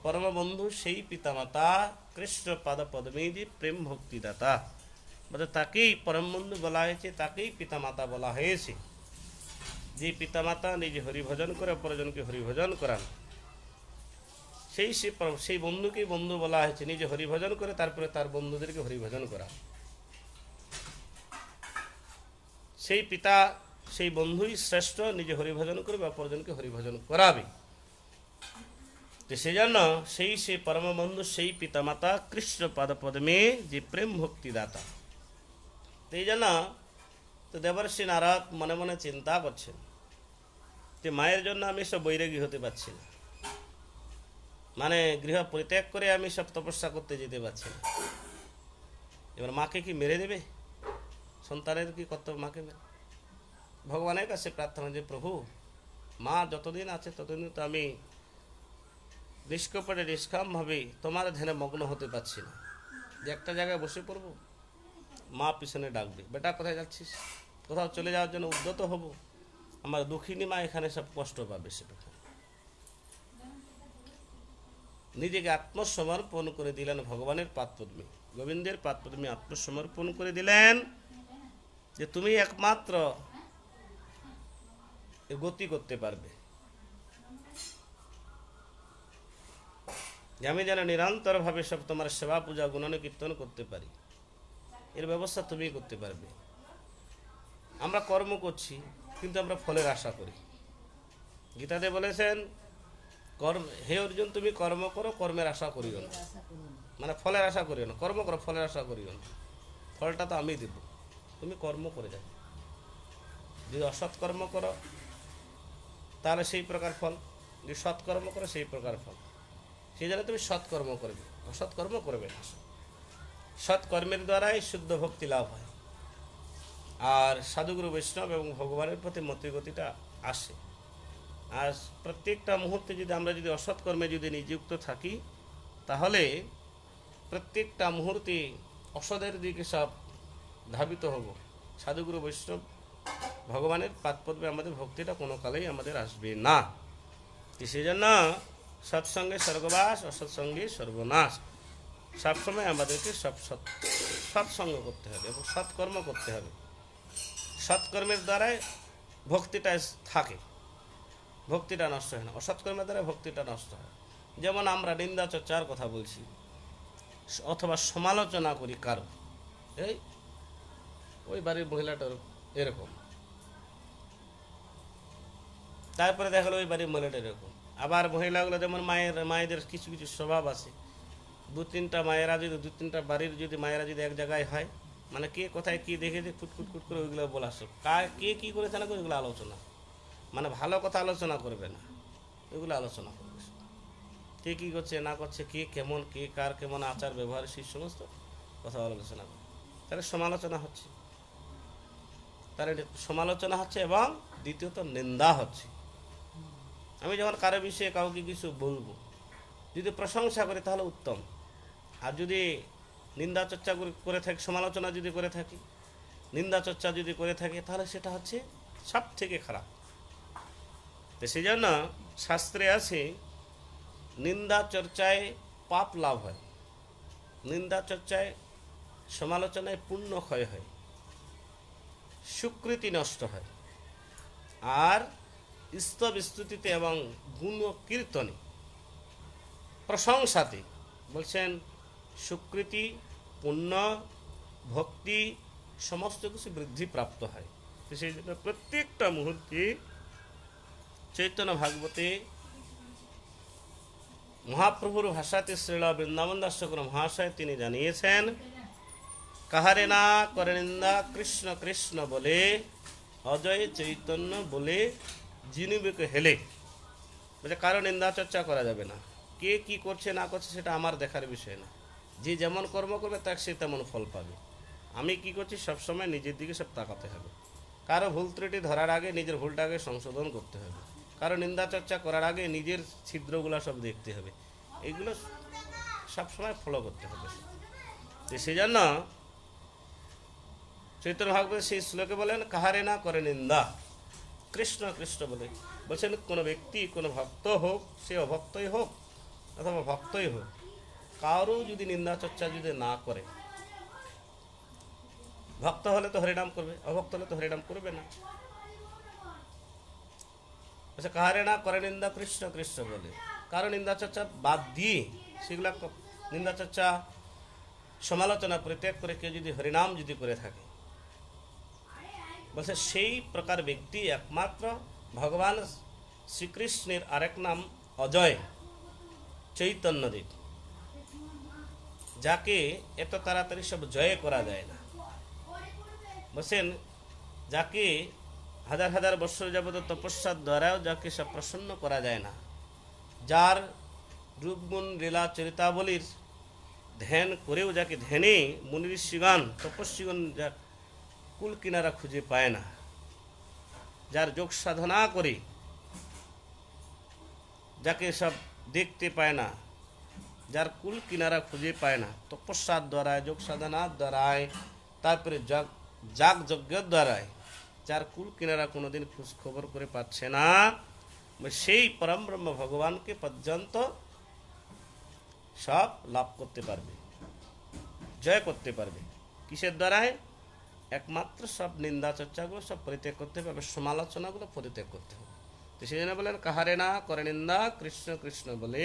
পরম বন্ধু, সেই পিতামাতা কৃষ্ণ পাদ পদ্মেদি প্রেম ভক্তিদাতা, বলতে তাকেই পরম বন্ধু বলা হয়েছে, তাকেই পিতামাতা বলা হয়েছে। যে পিতামাতা নিজে হরিভজন করে অপরজনকে হরিভজন করান, সেই বন্ধুকেই বন্ধু বলা হয়েছে। নিজে হরিভজন করে তারপরে তার বন্ধুদেরকে হরিভজন করা, সেই পিতা সেই বন্ধুই শ্রেষ্ঠ। নিজে হরিভজন করবে, অপরজনকে হরিভজন করাবে। তো সেই জন্য সেই পরম বন্ধু, সেই পিতামাতা কৃষ্ণ পাদপদ্মে যে প্রেম ভক্তি দাতা। তো এই জন্য তো দেবর্ষি নারদ মনে মনে চিন্তা করছেন যে মায়ের জন্য আমি সব বৈরাগী হতে পারছি না, মানে গৃহ পরিত্যাগ করে আমি সব তপস্যা করতে যেতে পারছি না। এবার মাকে কি মেরে দেবে? সন্তানের কি কর্তব্য মাকে মেরে? ভগবানের কাছে প্রার্থনা যে প্রভু, মা যতদিন আছে ততদিন তো আমি নিষ্কপটে নিষ্কামভাবে তোমার ধ্যানে মগ্ন হতে পারছি না। যে একটা জায়গায় বসে পড়বো, মা পিছনে ডাকবে, বেটা কোথায় যাচ্ছিস? কোথাও চলে যাওয়ার জন্য উদ্যত হব, আমার দুঃখিনী মা এখানে সব কষ্ট পাবে। সেটা নিজেকে আত্মসমর্পণ করে দিলেন ভগবানের পাদপদ্মে, গোবিন্দের পাদপদ্মে আত্মসমর্পণ করে দিলেন যে তুমি একমাত্র গতি করতে পারবে। আমি যেন নিরন্তরভাবে সব তোমার সেবা পূজা গুণন কীর্তন করতে পারি, এর ব্যবস্থা তুমি করতে পারবে। আমরা কর্ম করছি কিন্তু আমরা ফলের আশা করি। গীতাতে বলেছেন হে অর্জুন, তুমি কর্ম করো, কর্মের আশা করিও না, মানে ফলের আশা করিও না। কর্ম করো, ফলের আশা করিও না, ফলটা তো আমি দেব, তুমি কর্ম করে যাও। যদি অসৎ কর্ম করো তাহলে সেই প্রকার ফল, যদি সৎকর্ম করো সেই প্রকার ফল। সেই জন্য তুমি সৎকর্ম করবে, অসৎকর্ম করবে না। সৎকর্মের দ্বারাই শুদ্ধ ভক্তি লাভ হয়, আর সাধুগুরু বৈষ্ণব এবং ভগবানের প্রতি মতিগতিটা আসে। আর প্রত্যেকটা মুহূর্তে যদি আমরা যদি অসৎকর্মে যদি নিযুক্ত থাকি, তাহলে প্রত্যেকটা মুহূর্তে অসদের দিকে সব ধাবিত হব। সাধুগুরু বৈষ্ণব ভগবানের পাদপদ্মে আমাদের ভক্তিটা কোনো কালেই আমাদের আসবে না। সেই জন্য সৎসঙ্গে স্বর্গবাস, অসৎসঙ্গে সর্বনাশ। সবসময় আমাদেরকে সৎসঙ্গ করতে হবে এবং সৎকর্ম করতে হবে। সৎকর্মের দ্বারাই ভক্তিটা থাকে, ভক্তিটা নষ্ট হয় না। অসৎকর্মের দ্বারা ভক্তিটা নষ্ট হয়। যেমন আমরা নিন্দা চর্চার কথা বলছি অথবা সমালোচনা করি কারো, এই ওই বাড়ির মহিলাটার এরকম, তারপরে দেখা গেলো ওই বাড়ির মহিলাটা এরকম। আবার মহিলাগুলো যেমন মায়েদের কিছু কিছু স্বভাব আছে, দু তিনটা বাড়ির যদি মায়েরা যদি এক জায়গায় হয়, মানে কে কোথায় কি দেখে যে ফুটফুট করে ওইগুলো বলা আসো, কে কী করেছে না করে ওইগুলো আলোচনা, মানে ভালো কথা আলোচনা করবে না, ওইগুলো আলোচনা করবে। কে কী করছে না করছে, কে কেমন, কে কার কেমন আচার ব্যবহার, সেই সমস্ত কথা আলোচনা করবে। তাহলে সমালোচনা হচ্ছে, এবং দ্বিতীয়ত নিন্দা হচ্ছে। আমি যখন কারো বিষয়ে কাউকে কিছু বলবো, যদি প্রশংসা করি তাহলে উত্তম, আর যদি নিন্দা চর্চা করে থাকি, সমালোচনা যদি করে থাকি, নিন্দা চর্চা যদি করে থাকি, তাহলে সেটা হচ্ছে সব থেকে খারাপ। তো সেই জন্য শাস্ত্রে আছে নিন্দা চর্চায় পাপ লাভ হয়, নিন্দা চর্চায় সমালোচনায় পুণ্য ক্ষয় হয়, সুকৃতি নষ্ট হয়, আর স্তব স্তুতিতে এবং গুণ কীর্তনে প্রশংসাতে বলছেন সুকৃতি, পুণ্য, ভক্তি সমস্ত কিছু বৃদ্ধি প্রাপ্ত হয়। তো সেই জন্য প্রত্যেকটা মুহূর্তে চৈতন্য ভাগবতে মহাপ্রভুর ভাষাতে শ্রীল বৃন্দাবন দাস ঠাকুর মহাশয় তিনি জানিয়েছেন, কাহারে না করে নিন্দা কৃষ্ণ কৃষ্ণ বলে, অজয় চৈতন্য বলে জিনিবেকে হেলে। বলে কারো নিন্দা চর্চা করা যাবে না, কে কি করছে না করছে সেটা আমার দেখার বিষয় না। যে যেমন কর্ম করবে তাকে সে তেমন ফল পাবে। আমি কি করছি সবসময় নিজের দিকে সব তাকাতে হবে। কারো ভুল ত্রুটি ধরার আগে নিজের ভুলটাকে সংশোধন করতে হবে, কারো নিন্দা চর্চা করার আগে নিজের ছিদ্রগুলো সব দেখতে হবে, এইগুলো সবসময় ফলো করতে হবে। তো সেই জন্য চৈতন্য ভাগবত সেই শ্লোকে বলেন কাহারে না করে নিন্দা কৃষ্ণ কৃষ্ণ বলে। বলছেন কোনো ব্যক্তি, কোনো ভক্ত হোক, সে অভক্তই হোক অথবা ভক্তই হোক, কারও যদি নিন্দা চর্চা যদি না করে, ভক্ত হলে তো হরিনাম করবে, অভক্ত হলে তো হরিনাম করবে না। আচ্ছা, কাহারে না করে নিন্দা কৃষ্ণ কৃষ্ণ বলে, কারো নিন্দা চর্চা বাদ দিয়ে, সেগুলা নিন্দা চর্চা সমালোচনা পরিত্যাগ করে কেউ যদি হরিনাম যদি করে থাকে, বলছে সেই প্রকার ব্যক্তি একমাত্র ভগবান শ্রীকৃষ্ণের আরেক নাম অজয় চৈতন্যদেব, যাকে এত তাড়াতাড়ি সব জয় করা যায় না। বলছেন যাকে হাজার হাজার বৎসর যাবত তপস্যার দ্বারাও যাকে সব প্রসন্ন করা যায় না, যার রূপগুণ লীলা চরিতাবলীর ধ্যান করেও যাকে ধ্যানে মুনি ঋষিগণ তপস্বীগণ যা কুল কিনারা খুঁজে পায় না, যার যোগ সাধনা করে যাকে সব দেখতে পায় না, যার কুল কিনারা খুঁজে পায় না, তপস্যার দ্বারায় যোগ সাধনার দ্বারায় তারপরে যাগ যজ্ঞের দ্বারায় যার কুল কিনারা কোনোদিন খোঁজ খবর করে পাচ্ছে না, সেই পরম ব্রহ্ম ভগবানকে পর্যন্ত সব লাভ করতে পারবে, জয় করতে পারবে। কিসের দ্বারায়? একমাত্র সব নিন্দা চর্চাগুলো সব পরিত্যাগ করতে হবে, সমালোচনাগুলো পরিত্যাগ করতে হবে। তো সেই জন্য বলেন কাহারে না করে নিন্দা কৃষ্ণ কৃষ্ণ বলে,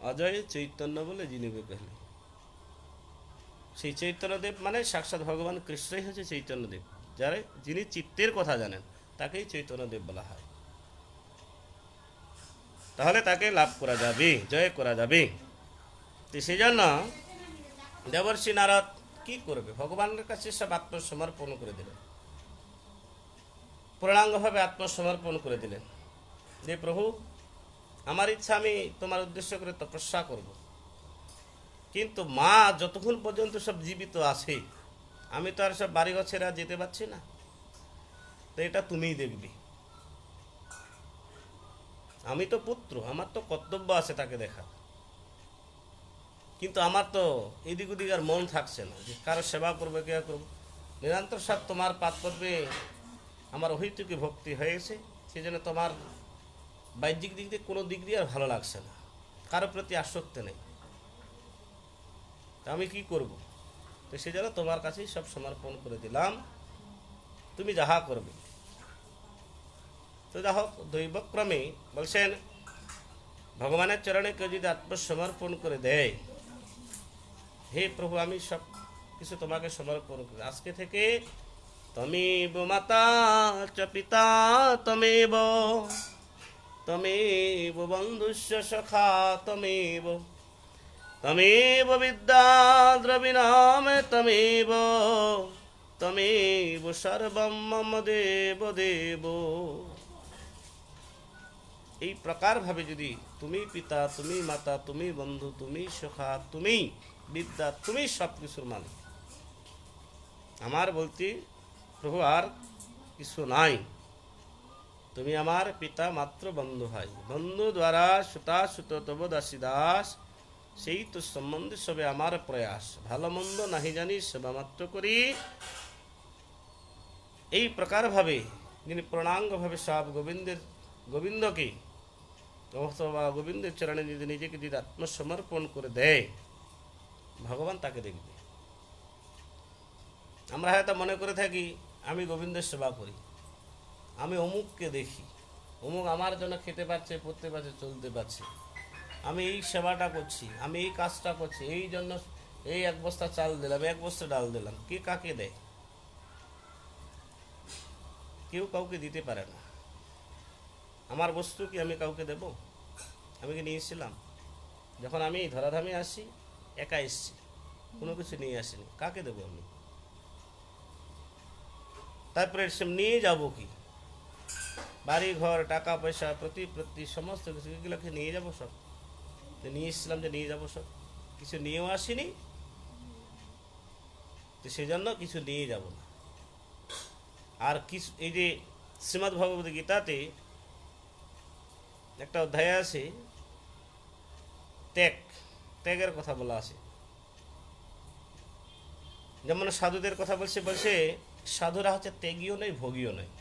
অজয় চৈতন্য বলে যিনিবে কহলে। সেই চৈতন্যদেব মানে সাক্ষাৎ ভগবান কৃষ্ণই হচ্ছে চৈতন্যদেব, যারা যিনি চিত্তের কথা জানেন তাকেই চৈতন্যদেব বলা হয়। তাহলে তাকে লাভ করা যাবে, জয় করা যাবে। তো সেই জন্য দেবর্ষি নারদ কি করবে? ভগবানের কাছে সব আত্মসমর্পণ করে দিলেন, পূর্ণাঙ্গভাবে আত্মসমর্পণ করে দিলেন যে প্রভু আমার ইচ্ছা, আমি তোমার উদ্দেশ্য করে তপস্যা করব, কিন্তু মা যতক্ষণ পর্যন্ত সব জীবিত আছে আমি তো আর সব বাড়িঘর ছেড়ে যেতে পারছি না, তো এটা তুমিই দেখবি। আমি তো পুত্র, আমার তো কর্তব্য আছে তাকে দেখা, কিন্তু আমার তো এদিক ওদিক আর মন থাকছে না যে কারো সেবা করবে, কে করবো। নিরন্তর সব তোমার পাদপদ্মে আমার অহৈতুকী ভক্তি হয়েছে, সেই জন্য তোমার বাহ্যিক দিক দিয়ে কোনো দিক দিয়ে আর ভালো লাগছে না, কারো প্রতি আসক্তি নেই। আমি কি করব? তো সেই জন্য তোমার কাছেই সব সমর্পণ করে দিলাম, তুমি যাহা করবে। তো যা হোক, দৈবক্রমে বলছেন ভগবানের চরণে কেউ যদি আত্মসমর্পণ করে দেয়, হে প্রভু আমি সব কিছু তোমাকে সমর্পণ করি, আজকে থেকে তমেব মাতা চ পিতা তমেব, তমেব বন্ধুস্য সখা তমেব, তমেব বিদ্যা দ্রবিণাম তমেব, তমেব সর্বম মম দেব দেব। এই প্রকার ভাবে যদি তুমি পিতা, তুমি মাতা, তুমি বন্ধু, তুমি সখা, তুমি বিদ্যা, তুমি সব কিছুর মালিক, আমার বলতে প্রভু আর কিছু নাই, তুমি আমার পিতা মাত্র বন্ধু ভাই, বন্ধু দ্বারা সুতা সুত তব দাসী দাস, সেই তো সম্বন্ধে সবে আমার প্রয়াস, ভালো মন্দ নাহি জানি সেবা মাত্র করি। এই প্রকার ভাবে যিনি পূর্ণাঙ্গ ভাবে সব গোবিন্দকে অথবা গোবিন্দের চরণে যদি নিজেকে যদি আত্মসমর্পণ করে দেয়, ভগবান তাকে দেখবে। আমরা হয়তো মনে করে থাকি আমি গোবিন্দের সেবা করি, আমি অমুককে দেখি, অমুক আমার জন্য খেতে পাচ্ছে, পড়তে পারছে, চলতে পারছে, আমি এই সেবাটা করছি, আমি এই কাজটা করছি, এই জন্য এই এক বস্তা চাল দিলাম, এক বস্তা ডাল দিলাম। কে কাকে দেয়? কেউ কাউকে দিতে পারে না। আমার বস্তু কি আমি কাউকে দেব? আমি কি নিয়েছিলাম? যখন আমি ধরাধামে আসি একা এসছি, কোনো কিছু নিয়ে আসিনি, কাকে দেবো আমি? তারপরে সে নিয়ে যাব কি? বাড়ি ঘর, টাকা পয়সা, প্রতি সমস্ত কিছু, এগুলোকে নিয়ে যাব সব। নিয়ে এসেছিলাম যে নিয়ে যাব সব, কিছু নিয়েও আসিনি, তো সেই জন্য কিছু নিয়ে যাব না। আর কিছু এই যে শ্রীমদ্ ভগবত গীতাতে একটা অধ্যায় আছে, ত্যাগের কথা বলা আছে। যেমন সাধুদের কথা বলছে সাধুরা হচ্ছে ত্যাগীও নয়, ভোগীও নয়।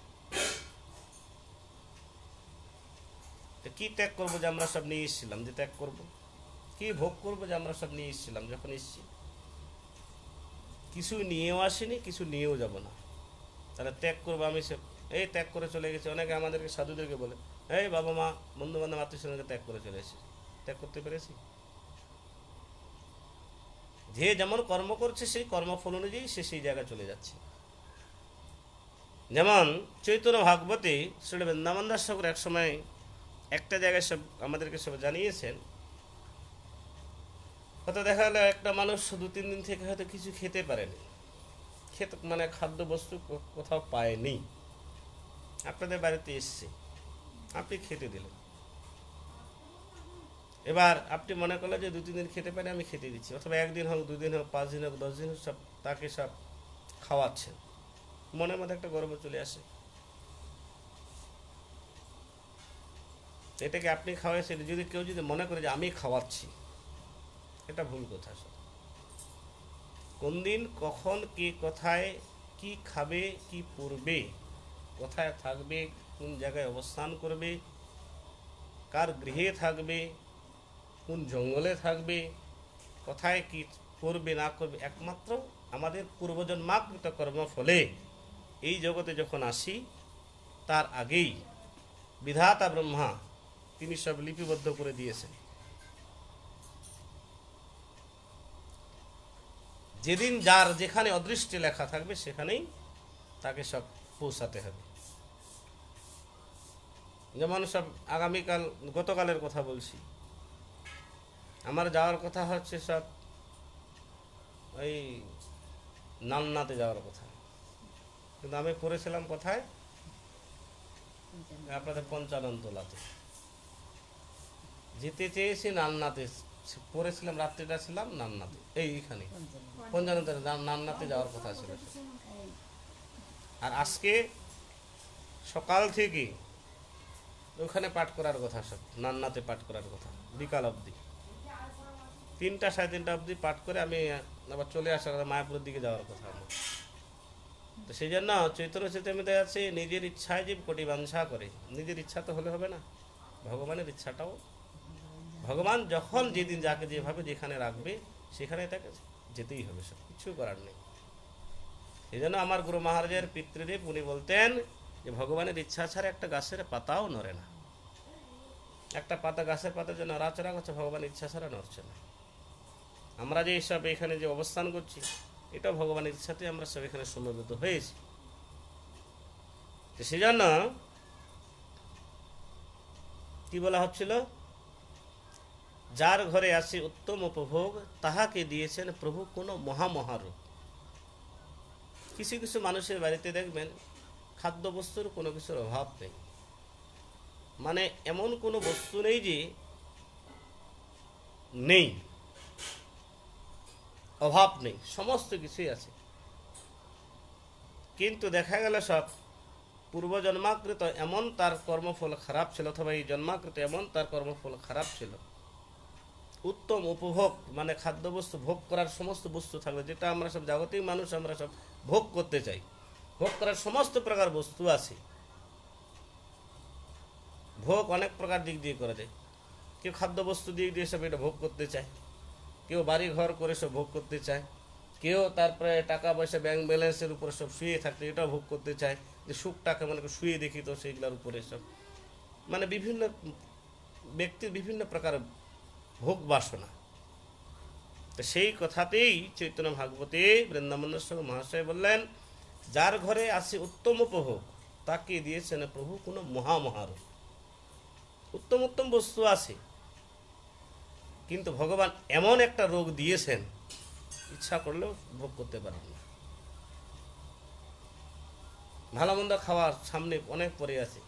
কি ত্যাগ করবো যে আমরা সব নিয়ে এসেছিলাম যে ত্যাগ করবো? কি ভোগ করবো যে আমরা সব নিয়ে এসেছিলাম যখন এসেছি? কিছু নিয়েও আসিনি, কিছু নিয়েও যাব না, তাহলে ত্যাগ করবো আমি সে এই ত্যাগ করে চলে গেছে। অনেকে আমাদেরকে সাধুদেরকে বলে, এই বাবা মা বন্ধু বান্ধব আত্মীয় স্বজনকে ত্যাগ করে চলে এসেছি। ত্যাগ করতে পেরেছি? যে যেমন কর্ম করছে সেই কর্মফল অনুযায়ী সে সেই জায়গায় চলে যাচ্ছে। যেমন চৈতন্য ভাগবতে শ্রী বৃন্দাবন দাস ঠাকুর এক সময় একটা জায়গায় সব আমাদেরকে সব জানিয়েছেন, হয়তো দেখা গেল একটা মানুষ 2-3 দিন থেকে হয়তো কিছু খেতে পারেনি, মানে খাদ্যবস্তু কোথাও পায়নি, আপনাদের বাড়িতে এসছে, আপনি খেতে দিলেন। এবার আপনি মনে করলেন যে 2-3 দিন খেতে পারে আমি খেতে দিচ্ছি, অথবা 1 দিন হোক, 2 দিন হোক, 5 দিন হোক, 10 দিন হোক, সব তাকে সব খাওয়াচ্ছেন। মনের মধ্যে একটা গর্ব চলে আসে, এটাকে আপনি খাওয়াইছেন। যদি কেউ যদি মনে করে যে আমি খাওয়াচ্ছি, এটা ভুল কথা। সব কোন দিন কখন কে কোথায় কি খাবে, কি পরবে, কোথায় থাকবে, কোন জায়গায় অবস্থান করবে, কার গৃহে থাকবে, কোন জঙ্গলে থাকবে, কোথায় কি করবে না করবে, একমাত্র আমাদের পূর্বজন্মাকৃত কর্মফলে এই জগতে যখন আসি তার আগেই বিধাতা ব্রহ্মা তিনি সব লিপিবদ্ধ করে দিয়েছেন। যেদিন যার যেখানে অদৃষ্টে লেখা থাকবে সেখানেই তাকে সব পৌঁছাতে হবে। যেমন সব আগামীকাল, গতকালের কথা বলছি, আমার যাওয়ার কথা হচ্ছে সব ওই নান্নাতে যাওয়ার কথা, কিন্তু আমি পড়েছিলাম কোথায়, আপনাদের পঞ্চাননতলাতে যেতে চেয়েছি, নান্নাতে পড়েছিলাম, রাত্রিটা ছিলাম নান্নাতে, এইখানে পঞ্চাননতলা নান্নাতে যাওয়ার কথা ছিল। আর আজকে সকাল থেকে ওখানে পাঠ করার কথা, সব নান্নাতে পাঠ করার কথা, বিকাল অবধি 3টা 3:30 অবধি পাঠ করে আমি আবার চলে আসার কথা, মায়াপুরের দিকে যাওয়ার কথা আমার। তো সেই জন্য চৈতন্য চেতনাতে আছে, নিজের ইচ্ছায় জীব কোটি বাঞ্ছা করে। নিজের ইচ্ছা তো হলে হবে না, ভগবানের ইচ্ছাটাও। ভগবান যখন যেদিন যাকে যেভাবে যেখানে রাখবে সেখানে তাকে যেতেই হবে, সব কিছু করার নেই। সেই জন্য আমার গুরু মহারাজের পিতৃদেব উনি বলতেন যে ভগবানের ইচ্ছা ছাড়া একটা গাছের পাতাও নড়ে না। একটা পাতা, গাছের পাতা যে নড়াচড়া করছে, ভগবানের ইচ্ছা ছাড়া নড়ছে না। আমরা যে সব এখানে যে অবস্থান করছি, এটাও ভগবানের ইচ্ছাতে আমরা সব এখানে সমবেত হয়েছি। তো সেই জন্য কি বলা হচ্ছিল, যার ঘরে আসি উত্তম উপভোগ, তাহাকে দিয়েছেন প্রভু কোনো মহামহারূপ। কিছু কিছু মানুষের বাড়িতে দেখবেন খাদ্যবস্তুর কোনো কিছুর অভাব নেই, মানে এমন কোনো বস্তু নেই যে নেই, অভাব নেই, সমস্ত কিছুই আছে। কিন্তু দেখা গেল সব পূর্বজন্মাকৃত এমন তার কর্মফল খারাপ ছিল, অথবা এই জন্মাকৃত এমন তার কর্মফল খারাপ ছিল, উত্তম উপভোগ মানে খাদ্যবস্তু ভোগ করার সমস্ত বস্তু থাকবে, যেটা আমরা সব জাগতিক মানুষ আমরা সব ভোগ করতে চাই, ভোগ করার সমস্ত প্রকার বস্তু আছে। ভোগ অনেক প্রকার দিক দিয়ে করা যায়, কেউ খাদ্যবস্তু দিক দিয়ে সব এটা ভোগ করতে চায়, কেউ বাড়ি ঘর করে সব ভোগ করতে চায়, কেউ তারপরে টাকা পয়সা ব্যাংক ব্যালেন্সের উপরে সব শুয়ে থাকতে এটাও ভোগ করতে চায়, যে সুখটাকে মানে শুয়ে দেখি তো সেইগুলোর উপরে সব, মানে বিভিন্ন ব্যক্তির বিভিন্ন প্রকার ভোগ বাসনা। তো সেই কথাতেই চৈতন্য ভাগবতে বৃন্দাবনেশ্বর মহাশয় বললেন, যার ঘরে আসে উত্তম উপভোগ, তাকে দিয়েছেন প্রভু কোনো মহামহারূপ। উত্তম উত্তম বস্তু আছে, কিন্তু ভগবান এমন একটা রোগ দিয়েছেন, ইচ্ছা করলেও ভোগ করতে পারেন না। ভালো মন্দ খাওয়ার সামনে অনেক পরে আছে,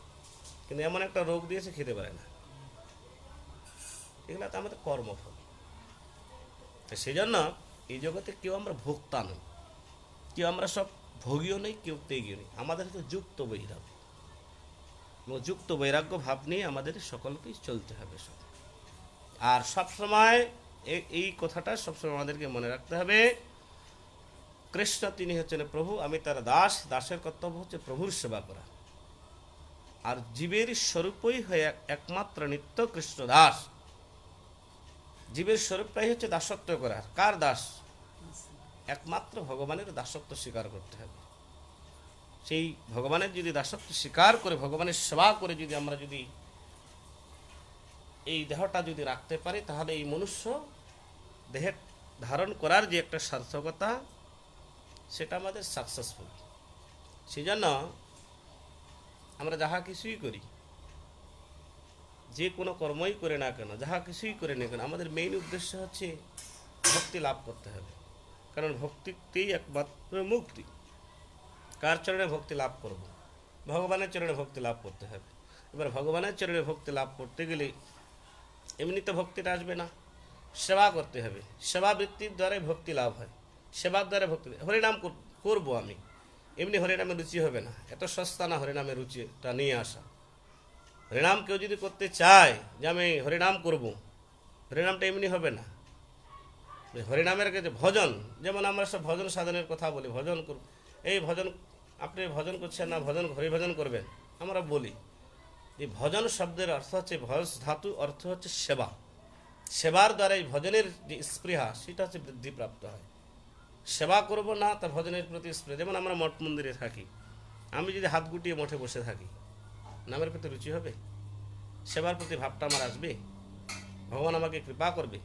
কিন্তু এমন একটা রোগ দিয়েছে খেতে পারে না। এগুলো তো আমাদের কর্মফল। সেই জন্য এই জগতে কেউ আমরা ভোক্তা নই, কেউ আমরা সব ভোগীও নেই, কেউ ত্যাগীও নেই। আমাদের তো যুক্ত বৈরাগ্য, এবং যুক্ত বৈরাগ্য ভাব নিয়ে আমাদের সকলকেই চলতে হবে সব। আর সবসময় এই কথাটা সবসময় আমাদেরকে মনে রাখতে হবে, কৃষ্ণ তিনি হচ্ছেন প্রভু, আমি তার দাস, দাসের কর্তব্য হচ্ছে প্রভুর সেবা করা। আর জীবের স্বরূপই হয়ে একমাত্র নিত্য কৃষ্ণ দাস। জীবের স্বরূপটাই হচ্ছে দাসত্ব করা। কার দাস? একমাত্র ভগবানের দাসত্ব স্বীকার করতে হবে। সেই ভগবানের যদি দাসত্ব স্বীকার করে ভগবানের সেবা করে যদি আমরা যদি এই দেহটা যদি রাখতে পারি, তাহলে এই মনুষ্য দেহে ধারণ করার যে একটা সার্থকতা, সেটা আমাদের সাকসেসফুল। সেই জন্য আমরা যাহা কিছুই করি, যে কোনো কর্মই করে না কেন, যাহা কিছুই করে না কেন, আমাদের মেইন উদ্দেশ্য হচ্ছে ভক্তি লাভ করতে হবে। কারণ ভক্তিতেই একমাত্র মুক্তি। কার চরণে ভক্তি লাভ করব? ভগবানের চরণে ভক্তি লাভ করতে হবে। এবার ভগবানের চরণে ভক্তি লাভ করতে গেলে এমনিতে ভক্তিটা আসবে না, সেবা করতে হবে। সেবা বৃত্তির দ্বারাই ভক্তি লাভ হয়। সেবার দ্বারা ভক্তি, হরিনাম করব আমি, এমনি হরিনামে রুচি হবে না। এত সস্তা না হরিনামের রুচিটা নিয়ে আসা। হরিনাম কেউ যদি করতে চায় যে আমি হরিনাম করব, হরিনামটা এমনি হবে না। হরিনামের কাছে ভজন, যেমন আমরা সব ভজন সাধনের কথা বলি, ভজন করব, এই ভজন আপনি ভজন করছেন না, ভজন হরিভজন করবেন আমরা বলি। এই ভজন শব্দের অর্থ হচ্ছে, ভজ ধাতু অর্থ হচ্ছে সেবা। সেবার দ্বারা এই ভজনের যে স্পৃহা, সেটা হচ্ছে বৃদ্ধিপ্রাপ্ত হয়। সেবা করব না, তা ভজনের প্রতি স্পৃহা। যেমন আমরা মঠ মন্দিরে থাকি, আমি যদি হাত গুটিয়ে মঠে বসে থাকি, নামের প্রতি রুচি হবে? সেবার প্রতি ভাবটা আমার আসবে? ভগবান আমাকে কৃপা করবে?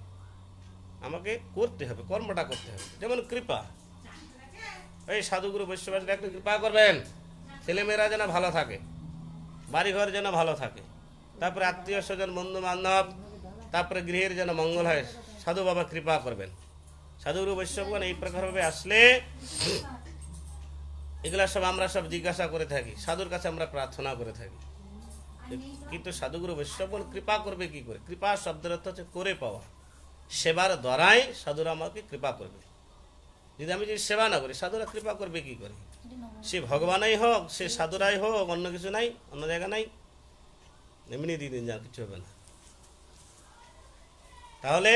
আমাকে করতে হবে, কর্মটা করতে হবে। যেমন কৃপা, এই সাধুগুরু বৈষ্ণব একটু কৃপা করবেন, ছেলেমেয়েরা যেন ভালো থাকে, বাড়িঘর যেন ভালো থাকে, তারপরে আত্মীয় স্বজন বন্ধু বান্ধব, তারপরে গৃহের যেন মঙ্গল হয়, সাধু বাবা কৃপা করবেন। সাধুগুরু বৈষ্ণবগণ এই প্রকারভাবে আসলে এগুলা সব আমরা সব জিজ্ঞাসা করে থাকি, সাধুর কাছে আমরা প্রার্থনা করে থাকি। কিন্তু সাধুগুরু বৈষ্ণবগণ কৃপা করবে কি করে? কৃপা শব্দের অর্থ হচ্ছে করে পাওয়া। সেবার দ্বারাই সাধুরা আমাকে কৃপা করবে। যদি আমি যদি সেবা না করি, সাধুরা কৃপা করবে কি করে? সে ভগবানই হোক, সে সাধুরাই হোক, অন্য কিছু নাই, অন্য জায়গা নাই, এমনি দিয়ে দিন, যা কিছু হবে না। তাহলে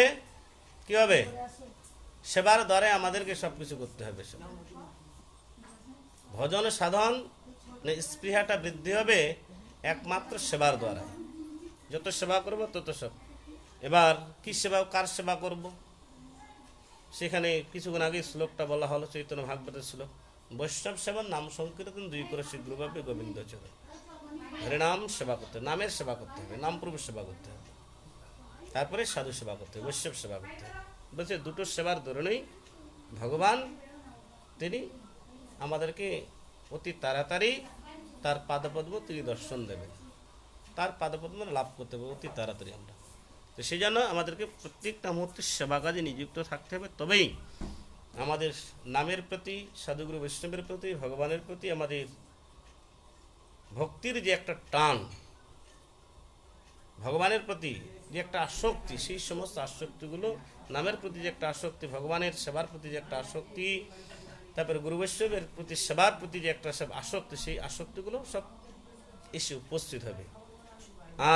কি হবে? সেবার দ্বারা আমাদেরকে সবকিছু করতে হবে। ভজন সাধন স্পৃহাটা বৃদ্ধি হবে একমাত্র সেবার দ্বারা। যত সেবা করব তত সব। এবার কি সেবা, কার সেবা করব? সেখানে কিছুক্ষণ আগে শ্লোকটা বলা হলো, চৈতন্য ভাগবতের শ্লোক, বৈষ্ণব সেবা নাম সংকীর্তন দুই করে শীঘ্রভাবে গোবিন্দ চরণ। হরিনাম সেবা করতে হবে, নামের সেবা করতে হবে, নাম প্রভু সেবা করতে হবে, তারপরে সাধু সেবা করতে হবে, বৈষ্ণব সেবা করতে হবে। বলছে দুটো সেবার ধরনেই ভগবান তিনি আমাদেরকে অতি তাড়াতাড়ি তার পাদপদ্ম তিনি দর্শন দেবেন, তার পাদপদ্ম লাভ করতে হবে অতি তাড়াতাড়ি আমরা। তো সেই জন্য আমাদেরকে প্রত্যেকটা মুহূর্তে সেবা কাজে নিযুক্ত থাকতে হবে। তবেই আমাদের নামের প্রতি, সাধুগুরু বৈষ্ণবের প্রতি, ভগবানের প্রতি আমাদের ভক্তির যে একটা টান, ভগবানের প্রতি যে একটা আসক্তি, সেই সমস্ত আসক্তিগুলো, নামের প্রতি যে একটা আসক্তি, ভগবানের সেবার প্রতি যে একটা আসক্তি, তারপরে গুরু বৈষ্ণবের প্রতি সেবার প্রতি যে একটা সব আসক্তি, সেই আসক্তিগুলো সব এসে উপস্থিত হবে।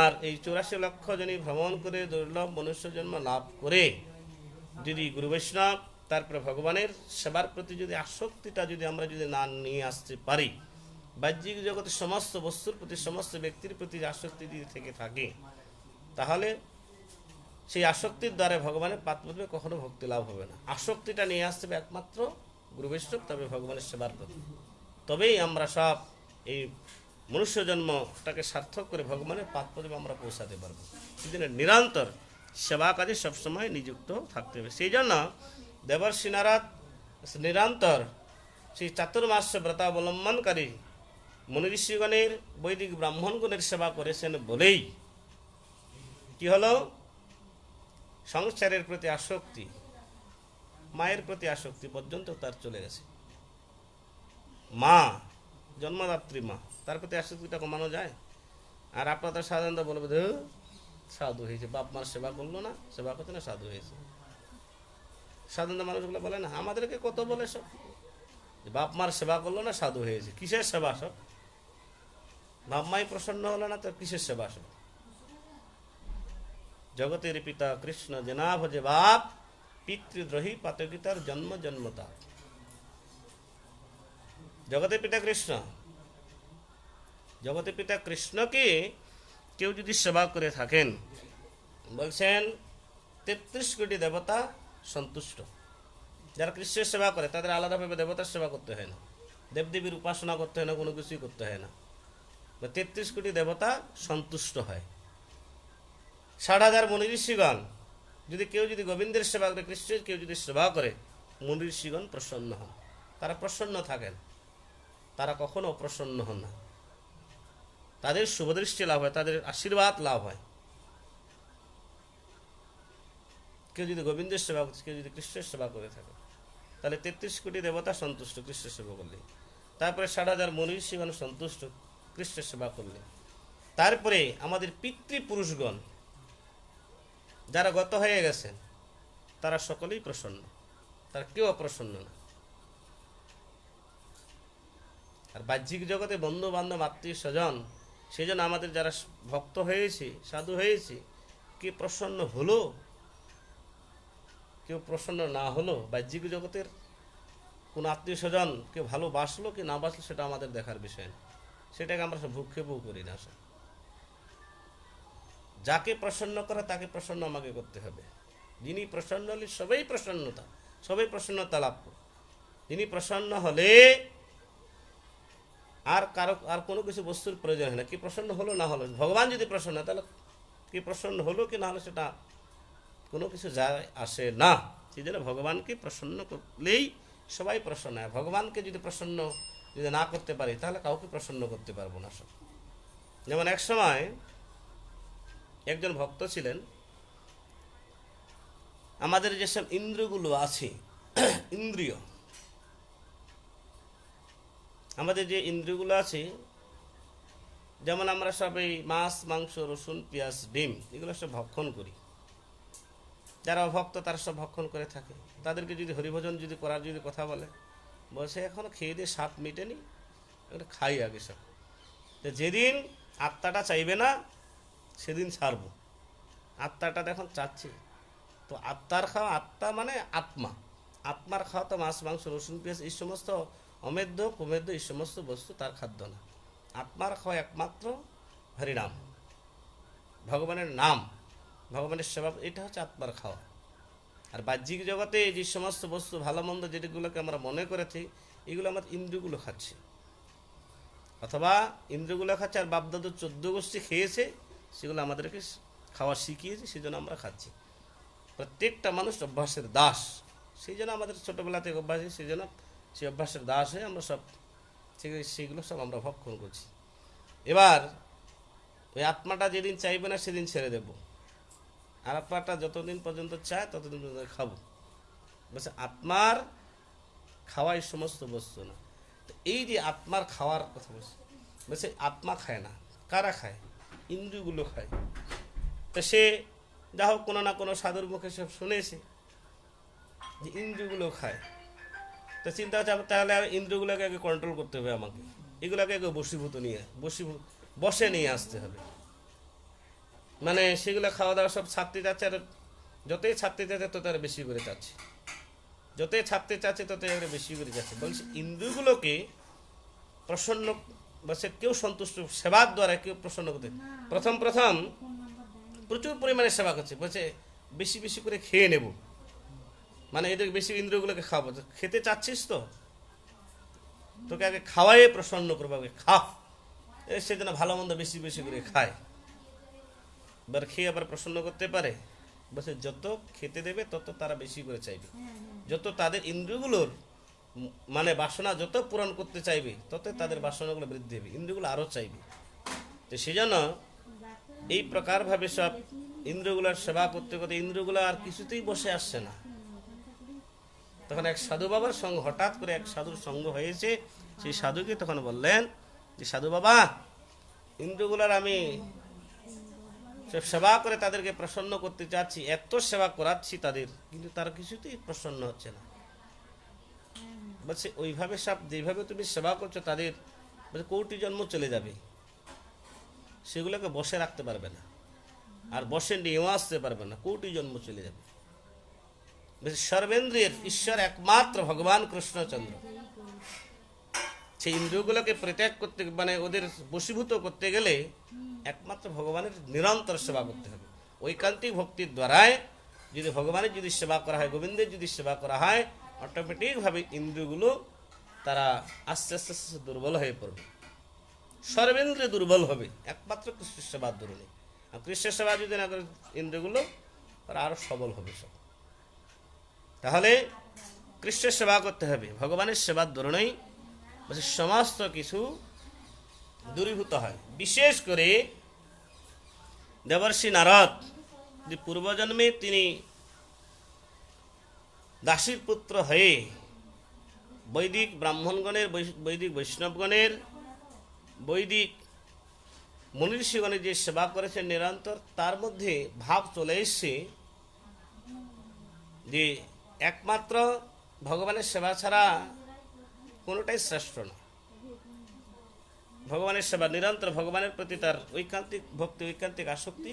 আর এই 84 লক্ষ জনই ভ্রমণ করে দুর্লভ মনুষ্য জন্ম লাভ করে যদি গুরু বৈষ্ণব তারপরে ভগবানের সেবার প্রতি যদি আসক্তিটা যদি আমরা যদি না নিয়ে আসতে পারি, বাহ্যিক জগতের সমস্ত বস্তুর প্রতি, সমস্ত ব্যক্তির প্রতি যে আসক্তি যদি থেকে থাকে, তাহলে সেই আসক্তির দ্বারা ভগবানের পাদপদ্মে কখনো ভক্তি লাভ হবে না। আসক্তিটা নিয়ে আসতে হবে একমাত্র গুরু বৈষ্ণব, তবে ভগবানের সেবার প্রতি। তবেই আমরা সব এই মনুষ্য জন্মটাকে সার্থক করে ভগবানের পাদপদ্মে আমরা পৌঁছাতে পারবো। সেই জন্য নিরন্তর সেবা কাজে সবসময় নিযুক্ত থাকতে হবে। সেই জন্য দেবর্ষি নারদ নিরন্তর সেই চাতুর্মাস্য ব্রতাবলম্বনকারী মুনি ঋষিগণের, বৈদিক ব্রাহ্মণগণের সেবা করেছেন বলেই কি হলো? সংসারের প্রতি আসক্তি, মায়ের প্রতি আসক্তি পর্যন্ত তার চলে গেছে। মা, জন্মদাত্রী মা, তার প্রতি আসক্তিটা কমানো যায়? আর আপনারা সাধারণত বলবে সাধু হয়েছে, বাপ মার সেবা করলো না, সেবা করতে না সাধু হয়েছে। সাধারণত মানুষগুলো বলে না, আমাদেরকে কত বলে সব, বাপ মার সেবা করলো না সাধু হয়েছে। কিসের সেবা সব? বাপ মাই প্রসন্ন হলো না তো কিসের সেবা সব? জগতের পিতা কৃষ্ণ জেনা ভজে বাপ, পিতৃদ্রোহী পাতকিতার জন্ম জন্মতা। জগতের পিতা কৃষ্ণ, জগতের পিতা কৃষ্ণকে কেউ যদি সেবা করে থাকেন, বলছেন 33 কোটি দেবতা সন্তুষ্ট। যারা কৃষ্ণের সেবা করে তাদের আলাদাভাবে দেবতার সেবা করতে হয় না, দেবদেবীর উপাসনা করতে হয় না, কোনো কিছুই করতে হয় না। 33 কোটি দেবতা সন্তুষ্ট হয়। 60,000 মুনি ঋষিগণ যদি কেউ যদি গোবিন্দের সেবা করে, কৃষ্ণের কেউ যদি সেবা করে, মুনি ঋষিগণ প্রসন্ন হন। তারা প্রসন্ন থাকেন, তারা কখনো অপ্রসন্ন হন না। তাদের শুভদৃষ্টি লাভ হয়, তাদের আশীর্বাদ লাভ হয়। কেউ যদি গোবিন্দের সেবা করছে, কেউ যদি কৃষ্ণের সেবা করে থাকে, তাহলে 33 কোটি দেবতা সন্তুষ্ট কৃষ্ণের সেবা করলে। তারপরে 60,000 মুনি ঋষিগণ সন্তুষ্ট কৃষ্ণের সেবা করলে। তারপরে আমাদের পিতৃপুরুষগণ যারা গত হয়ে গেছেন তারা সকলেই প্রসন্ন, তারা কেউ অপ্রসন্ন না। আর বাহ্যিক জগতে বন্ধু বান্ধব আত্মীয় স্বজন, সেই জন্য আমাদের যারা ভক্ত হয়েছে, সাধু হয়েছে, কে প্রসন্ন হলো কেউ প্রসন্ন না হলো, বাহ্যিক জগতের কোন আত্মীয় স্বজন কেউ ভালোবাসলো কি না বাসলো সেটা আমাদের দেখার বিষয় না, সেটাকে আমরা সব ভূক্ষেপও করি না। যাকে প্রসন্ন করে তাকে প্রসন্ন আমাকে করতে হবে। যিনি প্রসন্ন হলে সবাই প্রসন্নতা লাভ করে। যিনি প্রসন্ন হলে আর কোনো কিছু বস্তুর প্রয়োজন হয় না। কি প্রসন্ন হলো না হলো, ভগবান যদি প্রসন্ন হয় তাহলে কি প্রসন্ন হলো কি না হলো সেটা কোনো কিছু যায় আসে না। সেই জন্য ভগবানকে প্রসন্ন করলেই সবাই প্রসন্ন হয়। ভগবানকে যদি প্রসন্ন যদি না করতে পারি তাহলে কাউকে প্রসন্ন করতে পারবো না। সব যেমন এক সময় একজন ভক্ত ছিলেন, আমাদের যেসব ইন্দ্রিয়গুলো আছে, ইন্দ্রিয়, আমাদের যে ইন্দ্রিয়গুলো আছে, যেমন আমরা সব এই মাছ, মাংস, রসুন, পেঁয়াজ, ডিম এগুলো সব ভক্ষণ করি। যারা অভক্ত তারা সব ভক্ষণ করে থাকে। তাদেরকে যদি হরিভজন যদি করার যদি কথা বলছে এখনো খেয়ে দিয়ে স্বাদ মেটেনি, এটা খাই আগে সব। যেদিন আত্মাটা চাইবে না সেদিন ছাড়বো। আত্মাটা এখন চাচ্ছি তো আত্মার খাওয়া, আত্মা মানে আত্মা, আত্মার খাওয়া তো মাছ, মাংস, রসুন, পেঁয়াজ এই সমস্ত অমেধ্য কুমেধ্য এই সমস্ত বস্তু তার খাদ্য না। আত্মার খাওয়া একমাত্র হরিনাম, ভগবানের নাম, ভগবানের সেবা, এটা হচ্ছে আত্মার খাওয়া। আর বাহ্যিক জগতে যে সমস্ত বস্তু ভালো মন্দ যেগুলোকে আমরা মনে করেছি, এগুলো আমার ইন্দ্রিয়গুলো খাচ্ছে, অথবা ইন্দ্রিয়গুলো খাচ্ছে আর বাপদাদু 14 গোষ্ঠী খেয়েছে, সেগুলো আমাদেরকে খাওয়া শিখিয়েছে, সেই জন্য আমরা খাচ্ছি। প্রত্যেকটা মানুষ অভ্যাসের দাস, সেই জন্য আমাদের ছোটোবেলা থেকে অভ্যাস, সেই জন্য সেই অভ্যাসের দাস হয়ে আমরা সব সেগুলো সব আমরা ভক্ষণ করছি। এবার ওই আত্মাটা যেদিন চাইবে না সেদিন ছেড়ে দেব, আর আত্মাটা যতদিন পর্যন্ত চায় ততদিন পর্যন্ত খাবো। বলছে আত্মার খাওয়া এই সমস্ত বস্তু না। তো এই যে আত্মার খাওয়ার কথা বলছে আত্মা খায় না, কারা খায়? ইন্দ্রিয়গুলো খায়। তো সে যা হোক কোনো না কোনো সাধুর মুখে সব শুনেছে যে ইন্দ্রিয়গুলো খায়। তো চিন্তা হচ্ছে তাহলে ইন্দ্রিয়গুলোকে আগে কন্ট্রোল করতে হবে, আমাকে এগুলোকে আগে বসে নিয়ে আসতে হবে। মানে সেগুলো খাওয়া দাওয়া সব ছাড়তে যাচ্ছে, আর যতই ছাড়তে যাচ্ছে তত আর বেশি করে চাচ্ছে, যতই ছাড়তে চাচ্ছে ততই আর বেশি করে যাচ্ছে। বলছে ইন্দ্রিয়গুলোকে প্রসন্ন, বলছে কেউ সন্তুষ্ট সেবার দ্বারা কেউ প্রসন্ন করতে, প্রথম প্রচুর পরিমাণে সেবা করছে, বলছে বেশি বেশি করে খেয়ে নেব, মানে এদের বেশি ইন্দ্রিয়গুলোকে খাওয়াবো। খেতে চাচ্ছিস তো, তোকে আগে খাওয়াই প্রসন্ন করবো, আগে খা, সেজন্য ভালো মন্দ বেশি বেশি করে খায়। এবার খেয়ে আবার প্রসন্ন করতে পারে, বলছে যত খেতে দেবে তত তারা বেশি করে চাইবে, যত তাদের ইন্দ্রিয়গুলোর মানে বাসনা যত পূরণ করতে চাইবে তত তাদের বাসনাগুলো বৃদ্ধি হবে, ইন্দ্রিয়গুলো আরও চাইবে। তো সেজন্য এই প্রকারভাবে সব ইন্দ্রিয়গুলোর সেবা করতে করতে ইন্দ্রিয়গুলো আর কিছুতেই বসে আসছে না। তখন এক সাধু বাবার সঙ্গে, হঠাৎ করে এক সাধুর সঙ্গ হয়েছে, সেই সাধুকে তখন বললেন যে সাধু বাবা, ইন্দ্রিয়গুলোর আমি সব সেবা করে তাদেরকে প্রসন্ন করতে চাচ্ছি, এত সেবা করাচ্ছি তাদের, কিন্তু তারা কিছুতেই প্রসন্ন হচ্ছে না। বলছে ওইভাবে সব যেভাবে তুমি সেবা করছো তাদের বলছে কোটি জন্ম চলে যাবে, সেগুলোকে বসে রাখতে পারবে না, আর বসে নিয়েও আসতে পারবে না, কোটি জন্ম চলে যাবে। বলছে সর্বেন্দ্রিয়ের ঈশ্বর একমাত্র ভগবান কৃষ্ণচন্দ্র, সেই ইন্দ্রিয়গুলোকে পরিত্যাগ করতে মানে ওদের বশীভূত করতে গেলে একমাত্র ভগবানের নিরন্তর সেবা করতে হবে। ঐকান্তিক ভক্তির দ্বারাই যদি ভগবানের যদি সেবা করা হয়, গোবিন্দের যদি সেবা করা হয়, অটোমেটিকভাবে ইন্দ্রিয়গুলো তারা আস্তে আস্তে আস্তে দুর্বল হয়ে পড়বে, সর্বেন্দ্রিয় দুর্বল হবে একমাত্র কৃষ্ণ সেবার দরুনে। আর কৃষ্ণ সেবা যদি না করে ইন্দ্রিয়গুলো তারা আরও সবল হবে সব। তাহলে কৃষ্ণের সেবা করতে হবে, ভগবানের সেবার দরুনেই সমস্ত কিছু দূরীভূত হয়। বিশেষ করে দেবর্ষি নারদ যে পূর্বজন্মে তিনি দাসীর পুত্র হয়ে বৈদিক ব্রাহ্মণগণের, বৈদিক বৈষ্ণবগণের, বৈদিক মনীষীগণের যে সেবা করেছেন নিরন্তর, তার মধ্যে ভাব চলে এসছে যে একমাত্র ভগবানের সেবা ছাড়া কোনোটাই শ্রেষ্ঠ না। ভগবানের সেবা নিরন্তর, ভগবানের প্রতি তার ঐকান্তিক ভক্তি, ঐকান্তিক আসক্তি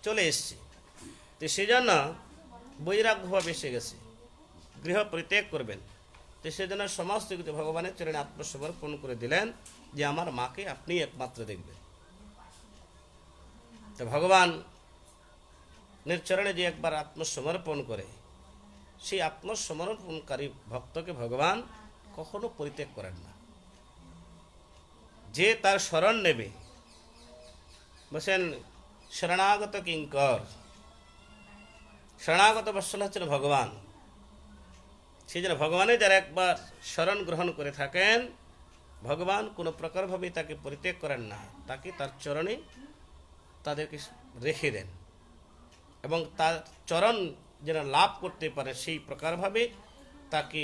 চলে এসছে। তো সেই জন্য বৈরাগ্যভাব এসে গেছে, গৃহ পরিত্যাগ করবেন। তো সেজন্য সমস্ত কিছু ভগবানের চরণে আত্মসমর্পণ করে দিলেন যে আমার মাকে আপনি একমাত্র দেখবেন। তো ভগবানের চরণে যে একবার আত্মসমর্পণ করে, সেই আত্মসমর্পণকারী ভক্তকে ভগবান কখনো পরিত্যাগ করেন না। যে তার শরণ নেবে, বলছেন শরণাগত কিঙ্কর, শরণাগত বৎসল হচ্ছেন ভগবান। সেই জন্য ভগবানের যারা একবার শরণ গ্রহণ করে থাকেন, ভগবান কোনো প্রকারভাবে তাকে পরিত্যাগ করেন না, তাকে তার চরণে তাদেরকে রেখে দেন এবং তার চরণ যেন লাভ করতে পারে সেই প্রকারভাবে তাকে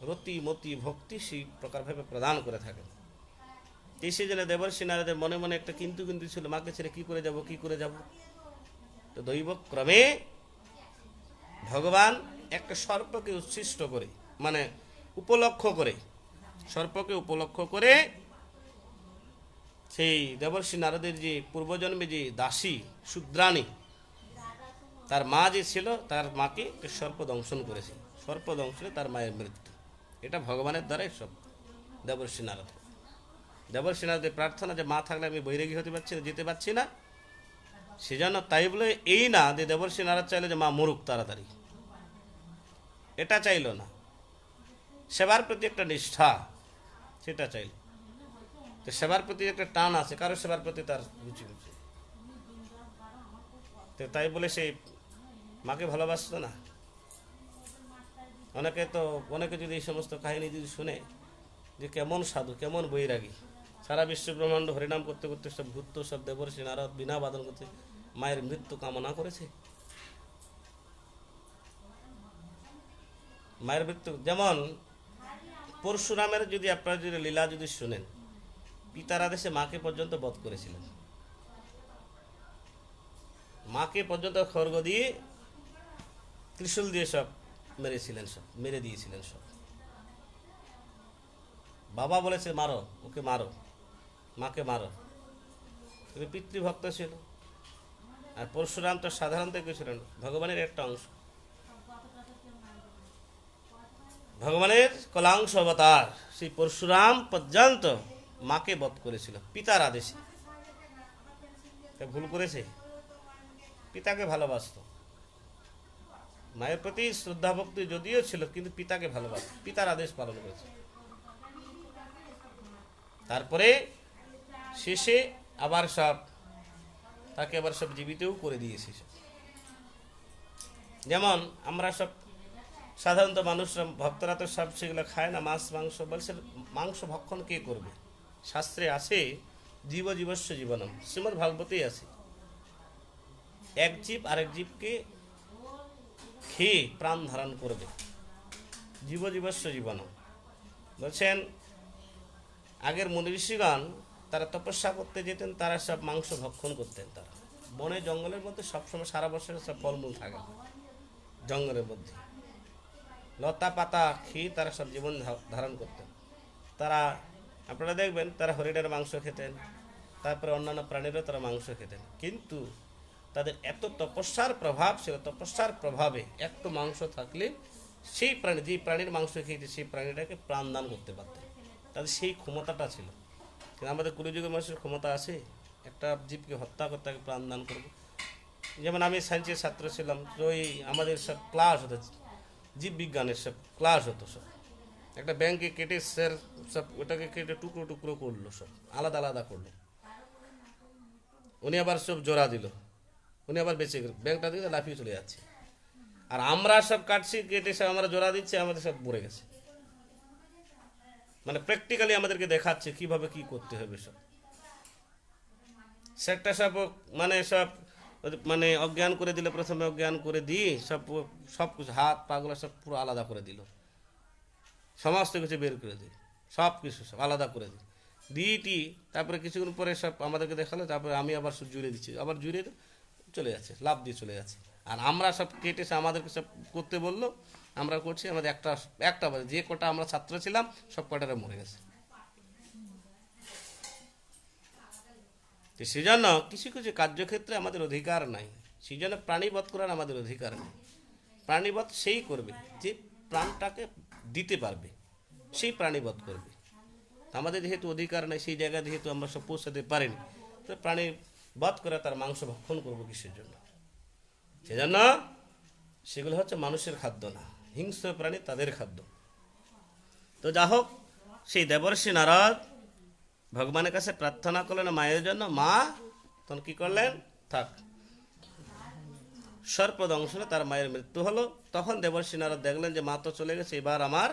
রতি মতি ভক্তি সেই প্রকারভাবে প্রদান করে থাকেন। সেই জন্য দেবর্ষি নারদের মনে মনে একটা কিন্তু কিন্তু ছিল, মাকে ছেড়ে কি করে যাব, কি করে যাব। তো দৈবক্রমে ভগবান একটা সর্পকে উচ্ছিষ্ট করে, মানে উপলক্ষ করে, সর্পকে উপলক্ষ করে সেই দেবর্ষি নারদের যে পূর্বজন্মে যে দাসী শূদ্রাণী, তার মা যে ছিল, তার মাকে সর্প দংশন করেছে। সর্প দংশনে তার মায়ের মৃত্যু। এটা ভগবানের দ্বারাই সব। দেবর্ষি নারদ, দেবর্ষি নারদের প্রার্থনা যে মা থাকলে আমি বৈরাগী হতে পারছি না, যেতে পারছি না। সেজন্য তাই বলে এই না যে দেবর্ষি নারদ চাইলে যে মা মরুক তাড়াতাড়ি, এটা চাইল না। সেবার প্রতি একটা নিষ্ঠা, সেটা চাইল। তো সেবার প্রতি একটা টান আছে, কারো সেবার প্রতি তার রুচি রুচি। তো তাই বলে সে মাকে ভালোবাসতো না। অনেকে যদি এই সমস্ত কাহিনী যদি শুনে যে কেমন সাধু, কেমন বৈরাগী, সারা বিশ্ব ব্রহ্মাণ্ড হরিনাম করতে করতে সব ভূত, সব দেবর্ষি নারদ বিনা বাদন করতে মায়ের মৃত্যু কামনা করেছে। মায়ের মৃত্যু, যেমন পরশুরামের যদি আপনারা যদি লীলা যদি শুনেন, পিতার আদেশে মাকে পর্যন্ত বধ করেছিলেন। মাকে পর্যন্ত খড়গ দিয়ে, ত্রিশূল দিয়ে সব মেরেছিলেন, সব মেরে দিয়েছিলেন সব। বাবা বলেছে মারো, ওকে মারো, মাকে মারো। তিনি পিতৃভক্ত ছিল। আর পরশুরাম তো সাধারণত কেউ ছিলেন, ভগবানের একটা অংশ, ভগবানের কলাংশ অবতার। সেই পরশুরাম পর্যন্ত মাকে বধ করেছিল পিতার আদেশে। ভুল করেছে? পিতাকে ভালোবাসত, মায়ের প্রতি শ্রদ্ধা ভক্তি যদিও ছিল, কিন্তু পিতাকে ভালোবাসত, পিতার আদেশ পালন করেছে। তারপরে শেষে আবার সব তাকে আবার সব জীবিতও করে দিয়েছে। যেমন আমরা সব সাধারণত মানুষরা, ভক্তরা তো সব সেগুলো খায় না, মাছ মাংস। বলছে মাংস ভক্ষণ কে করবে? শাস্ত্রে আছে জীব জীবস্ব জীবনম, শ্রীমদ্ ভাগবতেই আছে, এক জীব আরেক জীবকে খেয়ে প্রাণ ধারণ করবে, জীব জীবস্ব জীবনম। বলছেন আগের মুনি ঋষিগণ তারা তপস্যা করতে যেতেন, তারা সব মাংস ভক্ষণ করতেন। তারা বনে জঙ্গলের মধ্যে সবসময় সারা বছর সব ফলমূল থাকে, জঙ্গলের মধ্যে লতা পাতা খেয়ে তারা সব জীবন ধারণ করতেন। তারা, আপনারা দেখবেন তারা হরিণের মাংস খেতেন, তারপরে অন্যান্য প্রাণীরও তারা মাংস খেতেন। কিন্তু তাদের এত তপস্যার প্রভাব ছিল, তপস্যার প্রভাবে একটু মাংস থাকলে সেই প্রাণী, যে প্রাণীর মাংস খেয়েছে সেই প্রাণীটাকে প্রাণদান করতে পারতেন। তাদের সেই ক্ষমতাটা ছিল। কিন্তু আমাদের কলিযুগের মানুষের ক্ষমতা আছে একটা জীবকে হত্যা করে তাকে প্রাণদান করবো। যেমন আমি সায়েন্সের ছাত্র ছিলাম, তো ওই আমাদের সব ক্লাস হতো, জীববিজ্ঞানের সব ক্লাস হতো সব। একটা ব্যাংকে কেটে স্যার সব ওটাকে কেটে টুকরো টুকরো করলো, সব আলাদা আলাদা করলো। উনি আবার সব জোড়া দিল, উনি আবার বেঁচে গেল, ব্যাংকটা দিয়ে লাফিয়ে চলে যাচ্ছে। আর আমরা সব কাটছি, কেটে সব আমরা জোড়া দিচ্ছি, আমাদের সব মরে গেছে। মানে প্র্যাকটিক্যালি আমাদেরকে দেখাচ্ছে কিভাবে কি করতে হবে সব। সেটা সব মানে সব মানে অজ্ঞান করে দিল, প্রথমে অজ্ঞান করে দিয়ে সব সব কিছু হাত পাগুলো সব পুরো আলাদা করে দিল, সমস্ত কিছু বের করে দিল, সব কিছু সব আলাদা করে দিল দিয়েটি। তারপরে কিছুক্ষণ পরে সব আমাদেরকে দেখালো, তারপরে আমি আবার সব জুড়ে দিচ্ছি, আবার জুড়ে চলে যাচ্ছে, লাভ দিয়ে চলে যাচ্ছে। আর আমরা সব কেটেছে, আমাদেরকে সব করতে বললো, আমরা করছি। আমাদের একটা একটা যে কটা আমরা ছাত্র ছিলাম সব কটারে মরে গেছে। তো সেজন্য কিছু কিছু কার্যক্ষেত্রে আমাদের অধিকার নাই, সেই জন্য প্রাণীবধ করার আমাদের অধিকার নেই। প্রাণীবধ সেই করবে যে প্রাণটাকে দিতে পারবে, সেই প্রাণীবধ করবে। আমাদের যেহেতু অধিকার নেই, সেই জায়গায় যেহেতু আমরা সব পৌঁছাতে পারিনি, তো প্রাণী বধ করে তার মাংস ভক্ষণ করবো কিসের জন্য? সেজন্য সেগুলো হচ্ছে মানুষের খাদ্য না, হিংস্র প্রাণী তাদের খাদ্য। তো যা হোক, সেই দেবর্ষি নারদ ভগবানের কাছে প্রার্থনা করলেন মায়ের জন্য। মা তখন কি করলেন, থাক। সর্প দংশনে তার মায়ের মৃত্যু হলো। তখন দেবর্ষি নারদ দেখলেন যে মা তো চলে গেছে, এবার আমার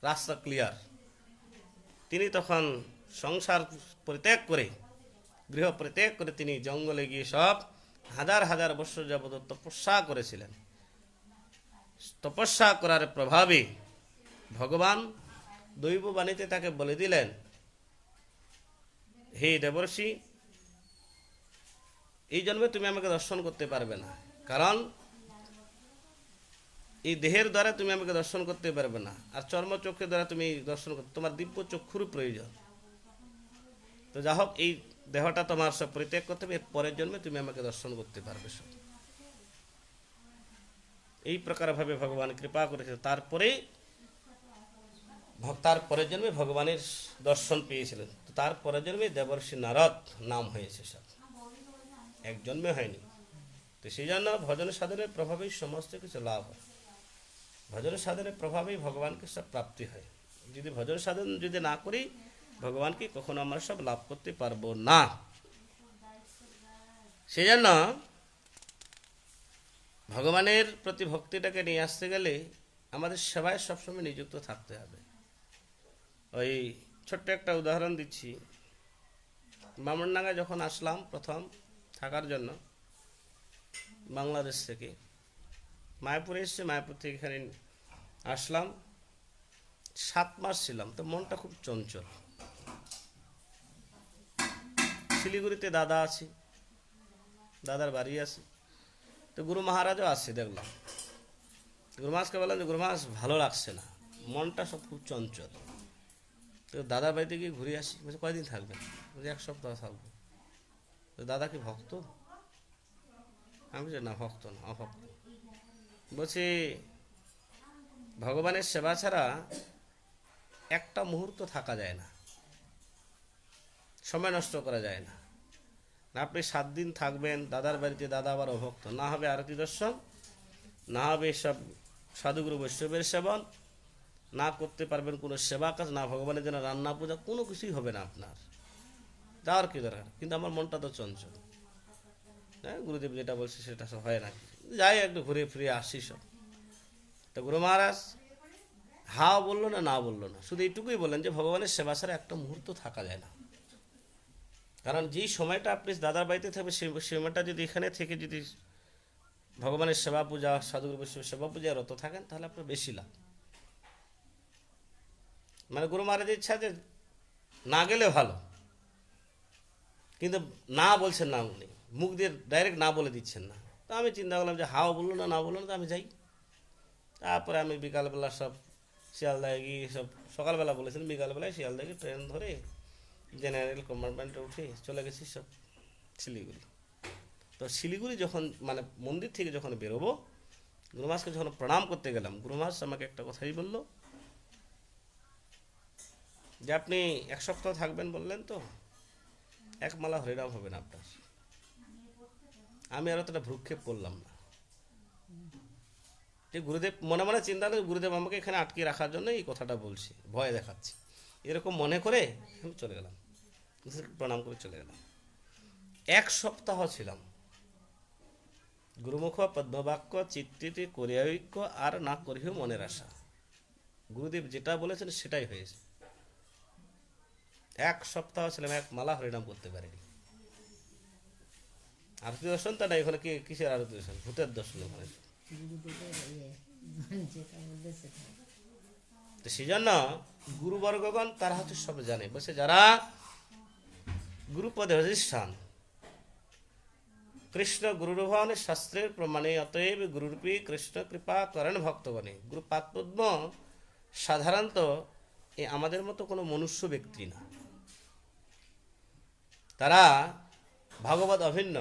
রাস্তা ক্লিয়ার। তিনি তখন সংসার পরিত্যাগ করে, গৃহ পরিত্যাগ করে তিনি জঙ্গলে গিয়ে সব হাজার হাজার বছর যাবত তপস্যা করেছিলেন। তপস্যা করার প্রভাবে ভগবান দৈববাণীতে তাকে বলে দিলেন, হে দেবর্ষি, এই জন্মে তুমি আমাকে দর্শন করতে পারবে না, কারণ এই দেহের দ্বারা তুমি আমাকে দর্শন করতে পারবে না, আর চর্মচক্ষের দ্বারা তুমি দর্শন করতে, তোমার দিব্য চক্ষুর প্রয়োজন। তো যা হোক, এই দেহটা তোমার সব পরিত্যাগ করতে হবে, এর পরের জন্মে তুমি আমাকে দর্শন করতে পারবে সব। এই প্রকার ভাবে ভগবান কৃপা করেছে। তারপরে তার পরের জন্মে ভগবানের দর্শন পেয়েছিলেন। তো তার পরের জন্মে দেবর্ষি নারদ নাম হয়েছে সব, এক জন্মে হয়নি। তো সেই জন্য ভজন সাধনের প্রভাবেই সমস্ত কিছু লাভ হয়, ভজন সাধনের প্রভাবেই ভগবানকে সব প্রাপ্তি হয়। যদি ভজন সাধন যদি না করি, ভগবানকে কখনো আমরা সব লাভ করতে পারবো না। সেই জন্য ভগবানের প্রতি ভক্তিটাকে নিয়ে আসতে গেলে আমাদের সেবায় সবসময় নিযুক্ত থাকতে হবে। ওই ছোট্ট একটা উদাহরণ দিচ্ছি। বামনডাঙ্গায় যখন আসলাম প্রথম থাকার জন্য বাংলাদেশ থেকে, মায়াপুরে এসেছি, মায়াপুর থেকে এখানে আসলাম, 7 মাস ছিলাম। তো মনটা খুব চঞ্চল। শিলিগুড়িতে দাদা আছে, দাদার বাড়ি আছে। তো গুরু মহারাজও আছে, দেখলাম। গুরু মহারাজকে বললাম যে গুরু মহারাজ ভালো লাগছে না, মনটা সব খুব চঞ্চল। তো দাদার বাড়িতে গিয়ে ঘুরে আসি। বলছে কয়দিন থাকবেন? বলছে 1 সপ্তাহ থাকবো। তো দাদা কি ভক্ত? আমি বলছি না, ভক্ত না, অভক্ত। বলছি ভগবানের সেবা ছাড়া একটা মুহূর্ত থাকা যায় না, সময় নষ্ট করা যায় না। আপনি 7 দিন থাকবেন দাদার বাড়িতে, দাদা আবার অভক্ত, না হবে আরতি দর্শন, না হবে সব সাধুগুরু বৈষ্ণবের সেবন, না করতে পারবেন কোনো সেবা কাজ, না ভগবানের জন্য রান্না পূজা, কোনো কিছুই হবে না আপনার। যাওয়ার কি দরকার? কিন্তু আমার মনটা তো চঞ্চল। হ্যাঁ, গুরুদেব যেটা বলছে সেটা সব হয় না, যাই একটু ঘুরে ফিরে আসি সব। তো গুরু মহারাজ হাও বললো না, না বললো না, শুধু এইটুকুই বললেন যে ভগবানের সেবা ছাড়া একটা মুহূর্ত থাকা যায় না। কারণ যেই সময়টা আপনি দাদার বাড়িতে থাকবে, সেই সময়টা যদি এখানে থেকে যদি ভগবানের সেবা পূজা, সাধুগুরু বৈষ্ণবের সেবা পূজায় রত থাকেন, তাহলে আপনার বেশি লাভ। মানে গুরু মহারাজের ইচ্ছা যে না গেলে ভালো, কিন্তু না বলছেন না, উনি মুখ দিয়ে ডাইরেক্ট না বলে দিচ্ছেন না। তো আমি চিন্তা করলাম যে হাও বললো না, না বললো না, তো আমি যাই। তারপরে আমি বিকালবেলা সব শিয়ালদায় গিয়ে সব, সকালবেলা বলেছিলাম, বিকালবেলায় শিয়ালদায় গিয়ে ট্রেন ধরে জেনারেল কম্পার্টমেন্টে উঠে চলে গেছি সব শিলিগুড়ি। তো শিলিগুড়ি যখন মানে মন্দির থেকে যখন বেরোবো, গুরু মহারাজকে যখন প্রণাম করতে গেলাম, গুরু মহারাজ আমাকে একটা কথাই বললো যে আপনি 1 সপ্তাহ থাকবেন বললেন তো, 1 মালা হরিনাম হবে না আপনার। আমি আর অতটা ভ্রুক্ষেপ করলাম না। যে গুরুদেব মনে মনে চিন্তা করে গুরুদেব আমাকে এখানে আটকে রাখার জন্য এই কথাটা বলছি, ভয় দেখাচ্ছি, এরকম মনে করে আমি চলে গেলাম, প্রণাম করে চলে গেলাম। 1 সপ্তাহ ছিলাম। গুরুমুখ পদ্মবাক্য চিত্তিতে করিয়াঐক্য আর না করিও মনের আশা। গুরুদেব যেটা বলেছেন সেটাই হয়েছে। 1 সপ্তাহ ছিলাম, 1 মালা হরিনাম করতে পারিনি। আরতি দর্শন তা না, এখানে কিসের আরতি দর্শন? ভূতের দর্শন ওখানে। তো সেই জন্য গুরুবর্গগণ তারা হচ্ছে সব জানে, বলছে যারা গুরুপদে অধিষ্ঠান, কৃষ্ণ গুরুরূপে শাস্ত্রের প্রমাণে অতএব গুরুরূপী কৃষ্ণ কৃপা করেন ভক্তগণে। গুরু পাদপদ্ম সাধারণত আমাদের মতো কোনো মনুষ্য ব্যক্তি না, তারা ভাগবত অভিন্ন।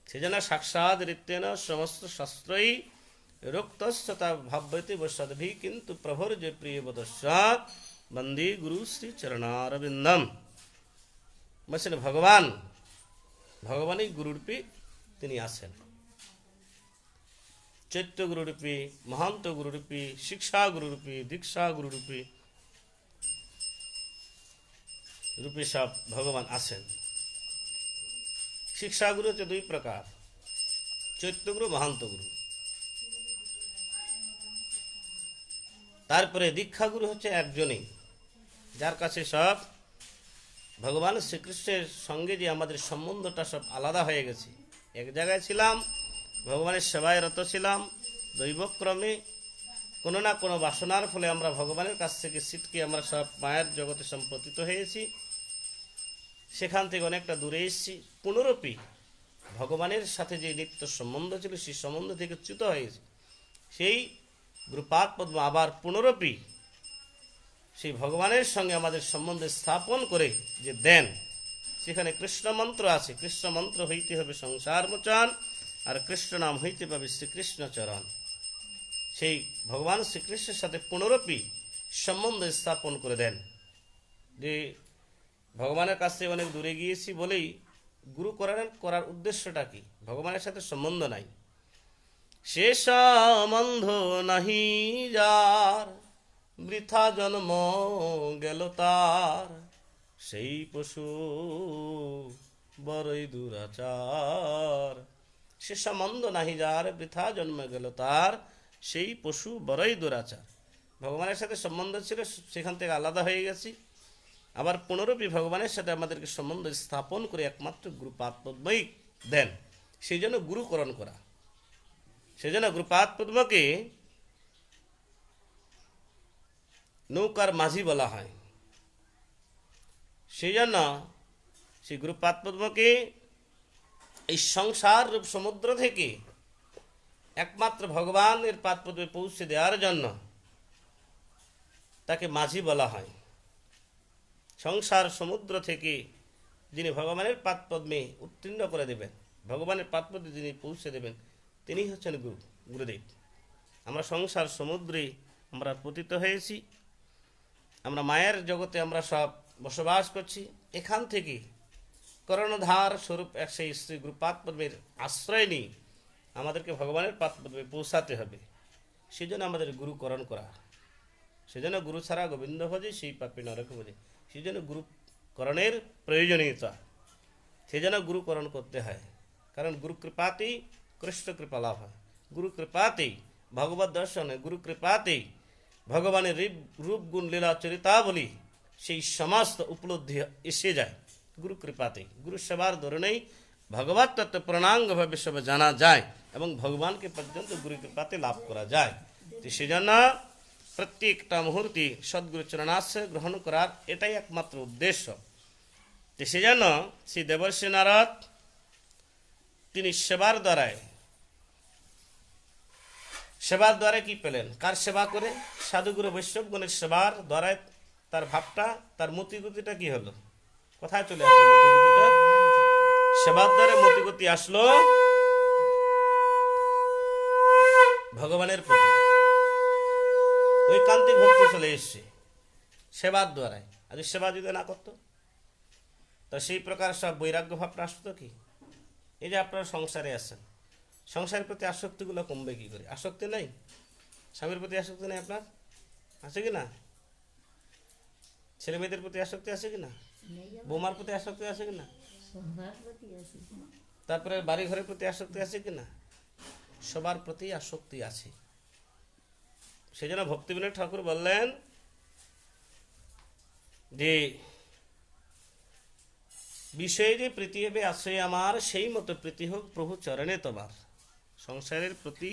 সেজন্য সাক্ষাৎ ঋত্যেন সমস্ত শাস্ত্রই রোক্তস্যতা ভাব্যতে বৈষ্ণবী কিন্তু প্রভুর যে প্রিয় বদস্য বন্দী গুরু শ্রী চরণারবিন্দম। বলছেন ভগবানই গুরুরূপী তিনি আছেন। চৈত্য গুরুরূপী, মহান্ত গুরুরূপী, শিক্ষা গুরুরূপী, দীক্ষা গুরুরূপী রূপে সব ভগবান আছেন। শিক্ষা গুরু হচ্ছে 2 প্রকার, চৈত্য গুরু, মহান্ত গুরু। তারপরে দীক্ষা গুরু হচ্ছে একজনই, যার কাছে সব ভগবান শ্রীকৃষ্ণের সঙ্গে যে আমাদের সম্বন্ধটা সব আলাদা হয়ে গেছে। এক জায়গায় ছিলাম, ভগবানের সেবায় রত ছিলাম, দৈবক্রমে কোনো না কোনো বাসনার ফলে আমরা ভগবানের কাছ থেকে ছিটকে আমরা সব মায়ের জগতে সম্পতিত হয়েছি। সেখান থেকে অনেকটা দূরে এসেছি, পুনরপি ভগবানের সাথে যে নিত্য সম্বন্ধ ছিল সেই সম্বন্ধ থেকে চ্যুত হয়েছে। সেই গুরুপাদ পদ্ম আবার পুনরপি সেই ভগবানের সঙ্গে আমাদের সম্বন্ধ স্থাপন করে যে দেন, সেখানে কৃষ্ণ মন্ত্র আছে। কৃষ্ণ মন্ত্র হইতে হবে সংসার মোচন, আর কৃষ্ণ নাম হইতে পাবে শ্রীকৃষ্ণ চরণ। সেই ভগবান শ্রীকৃষ্ণের সাথে পুনরপি সম্বন্ধ স্থাপন করে দেন। যে ভগবানের কাছে অনেক দূরে গিয়েছি বলেই গুরু করার উদ্দেশ্যটা কি? ভগবানের সাথে সম্বন্ধ নাই। সে সম্বন্ধ নাহি যার, বৃথা জন্ম গেল তার, সেই পশু বড়ই দুরাচার। সে সম্বন্ধ নাহি যার, বৃথা জন্ম গেল তার, সেই পশু বড়ই দুরাচার। ভগবানের সাথে সম্বন্ধ ছিল, সেখান থেকে আলাদা হয়ে গেছি। আবার পুনরপি ভগবানের সাথে আমাদেরকে সম্বন্ধ স্থাপন করে একমাত্র গুরুপাদ পদ্মই দেন। সেই জন্য গুরুকরণ করা। সেই জন্য গুরুপাদ পদ্মকে নৌকার মাঝি বলা হয়। সেই জন্য সেই গুরুপাদ পদ্মকে এই সংসার রূপ সমুদ্র থেকে একমাত্র ভগবানের পাদ পদ্মে পৌঁছে দেওয়ার জন্য তাকে মাঝি বলা হয়। সংসার সমুদ্র থেকে যিনি ভগবানের পাদ পদ্মে উত্তীর্ণ করে দেবেন, ভগবানের পাদ পদ্মে যিনি পৌঁছে দেবেন, তিনি হচ্ছেন গুরুদেব। আমরা সংসার সমুদ্রে আমরা পতিত হয়েছি, আমরা মায়ের জগতে আমরা সব বসবাস করছি। এখান থেকে কর্ণধার স্বরূপ সেই শ্রী গুরুপাদ পদ্মের আশ্রয় নিয়ে আমাদেরকে ভগবানের পাদ পদ্মে পৌঁছাতে হবে। সেই জন্য আমাদের গুরুকরণ করা। সেজন্য গুরু ছাড়া গোবিন্দ ভজে, সেই পাপী নরক ভজে। সেই জন্য গুরুকরণের প্রয়োজনীয়তা। সেই জন্য গুরুকরণ করতে হয়, কারণ গুরু কৃপাতেই কৃষ্ণ কৃপা লাভ হয়। গুরু কৃপাতেই ভগবত দর্শনে, গুরু কৃপাতেই ভগবানের রূপ গুণ লীলা চরিতাবলী সেই সমস্ত উপলব্ধি এসে যায় গুরু কৃপাতেই। গুরু সেবার ধরনেই ভগবত তত্ত্ব পূর্ণাঙ্গভাবে সব জানা যায় এবং ভগবানকে পর্যন্ত গুরু কৃপাতে লাভ করা যায়। তো সেই জন্য প্রত্যেকটা মুহূর্তে সদ্গুরু চরণাশ্রয় গ্রহণ করার এটাই একমাত্র উদ্দেশ্য। তো সেই জন্য শ্রী দেবর্ষি নারদ তিনি সেবার দ্বারায় কি পেলেন? কার সেবা করে? সাধুগুরু বৈষ্ণবগণের সেবার দ্বারায় তার ভাবটা, তার মতিগতিটা কি হলো? কোথায় চলে আসলো মতিগতিটা? সেবার দ্বারা মতিগতি আসলো ভগবানের প্রতি, ঐকান্তিক ভক্তি চলে এসছে সেবার দ্বারায়। আর সেবা যদি না করতো, তা সেই প্রকার সব বৈরাগ্য ভাবটা আসতো কি? এই যে আপনারা সংসারে আছেন, সংসারের প্রতি আসক্তিগুলো কমবে কি করে? আসক্তি নাই? স্বামীর প্রতি আসক্তি নেই আপনার? আছে কি না? ছেলে মেয়েদের প্রতি আসক্তি আছে কি না? বৌমার প্রতি আসক্তি আছে কি না? তারপরে বাড়ি ঘরের প্রতি আসক্তি আছে কি না? সবার প্রতি আসক্তি আছে। সেই জন্য ভক্তিবিনোদ ঠাকুর বললেন যে বিষয়ে যে প্রীতি হবে আছে আমার, সেই মতো প্রীতি হোক প্রভু চরণে তোমার। সংসারের প্রতি,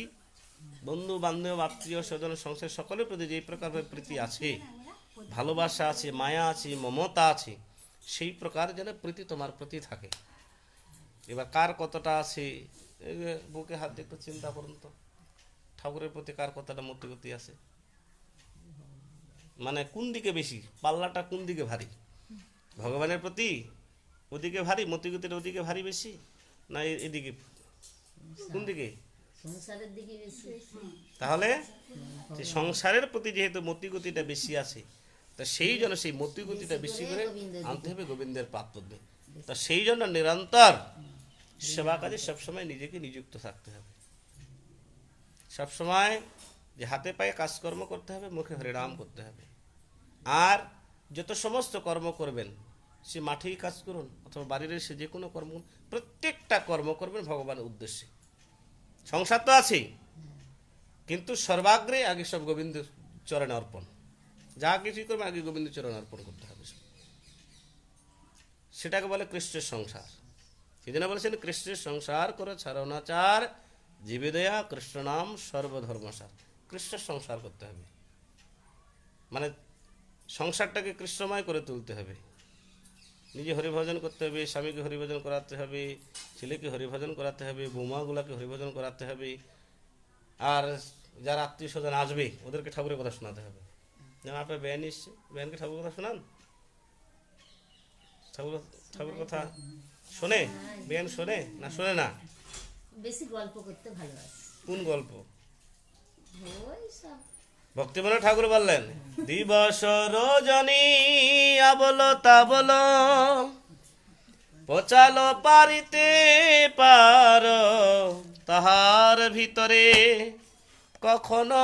বন্ধু বান্ধব আত্মীয় স্বজন সংসার সকলের প্রতি যে প্রকার প্রীতি আছে, ভালোবাসা আছে, মায়া আছে, মমতা আছে, সেই প্রকার যেন প্রীতি তোমার প্রতি থাকে। এবার কার কতটা আছে, বুকে হাত দিয়ে একটু চিন্তা করুন তো, ঠাকুরের প্রতি কার কতটা মতিগতি আছে? মানে কোন দিকে বেশি, পাল্লাটা কোন দিকে ভারী? ভগবানের প্রতি ওদিকে ভারী, মতিগতির ওদিকে ভারী বেশি, না এদিকে? কোন দিকে? সংসারের দিকে বেশি। তাহলে যে সংসারের প্রতি যেহেতু মতিগতিটা বেশি আছে, তা সেই জন্য সেই মতিগতিটা বেশি করে আনতে হবে গোবিন্দের পাদপদ্মে। তা সেই জন্য নিরন্তর সেবা কাজে সবসময় নিজেকে নিযুক্ত থাকতে হবে। সবসময় যে হাতে পায়ে কাজকর্ম করতে হবে, মুখে হরিনাম করতে হবে। আর যত সমস্ত কর্ম করবেন, সে মাঠেই কাজ করুন অথবা বাড়ির এসে যে কোনো কর্ম, প্রত্যেকটা কর্ম করবেন ভগবানের উদ্দেশ্যে। সংসার তো আছেই, কিন্তু সর্বাগ্রে আগে সব গোবিন্দ চরণে অর্পণ। যা কিছুই করবেন আগে গোবিন্দ চরণে অর্পণ করতে হবে। সেটাকে বলে কৃষ্ণের সংসার। সেই জন্য বলেছেন কৃষ্ণের সংসার করে ছাড়নাচার, জীবেদয়া কৃষ্ণ নাম সর্বধর্মসার। কৃষ্ণের সংসার করতে হবে, মানে সংসারটাকে কৃষ্ণময় করে তুলতে হবে। নিজে হরিভজন করতে হবে, স্বামীকে হরিভজন করাতে হবে, ছেলেকে হরিভজন করাতে হবে, বৌমাগুলাকে হরিভজন করাতে হবে, আর যারা আত্মীয় স্বজন আসবে ওদেরকে ঠাকুরের কথা শোনাতে হবে। যেমন আপনার বেয়ান এসছে, বেয়ানকে ঠাকুর কথা শোনান। ঠাকুর কথা শোনে? বেয়ান শোনে না শোনে না? বেশি গল্প করতে ভালোবাসে। কোন গল্প? ওই সব ভক্তিবিনোদ ঠাকুর বললেন, দিবস রজনী আবল তাবল পচালো পারিতে পার, তাহার ভিতরে কখনো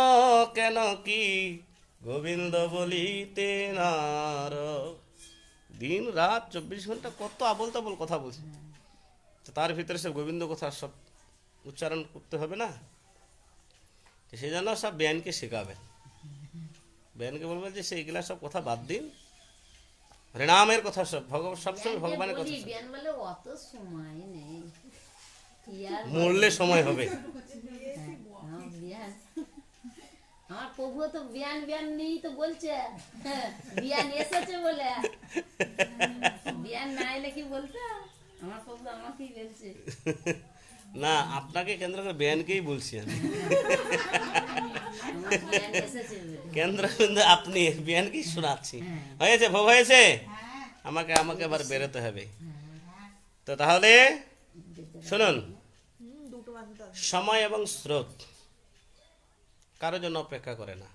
কেন কি গোবিন্দ বলিতে নার। দিন রাত 24 ঘন্টা কত আবল তাবল কথা বলছে, তার ভিতরে সব গোবিন্দ কথা সব উচ্চারণ করতে হবে না? সেই জন্য সব বেয়ানকে শেখাবেন। বেয়ানকে বলবেন যে সেইগুলা সব কথা বাদ দিন, হরিনামের কথা সব, সবসময় ভগবানের কথা। বিয়ান বলে অত সময় নেই, মরলে সময় হবে। বিয়ান আমার প্রভু তো বিয়ান বিয়ান নেই তো বলছে, বিয়ান এসেছে বলে। বিয়ান না এলে কি বলতে? আমার প্রভু আমাকেই বলছে না, আপনাকে কেন্দ্র করে বেয়ানকেই বলছি আমি। কেন্দ্র কিন্তু আপনি, বেয়ানকেই শোনাচ্ছি। হয়েছে ভোগ হয়েছে, আমাকে আবার বেরোতে হবে। তো তাহলে শুনুন, সময় এবং স্রোত কারোর জন্য অপেক্ষা করে না।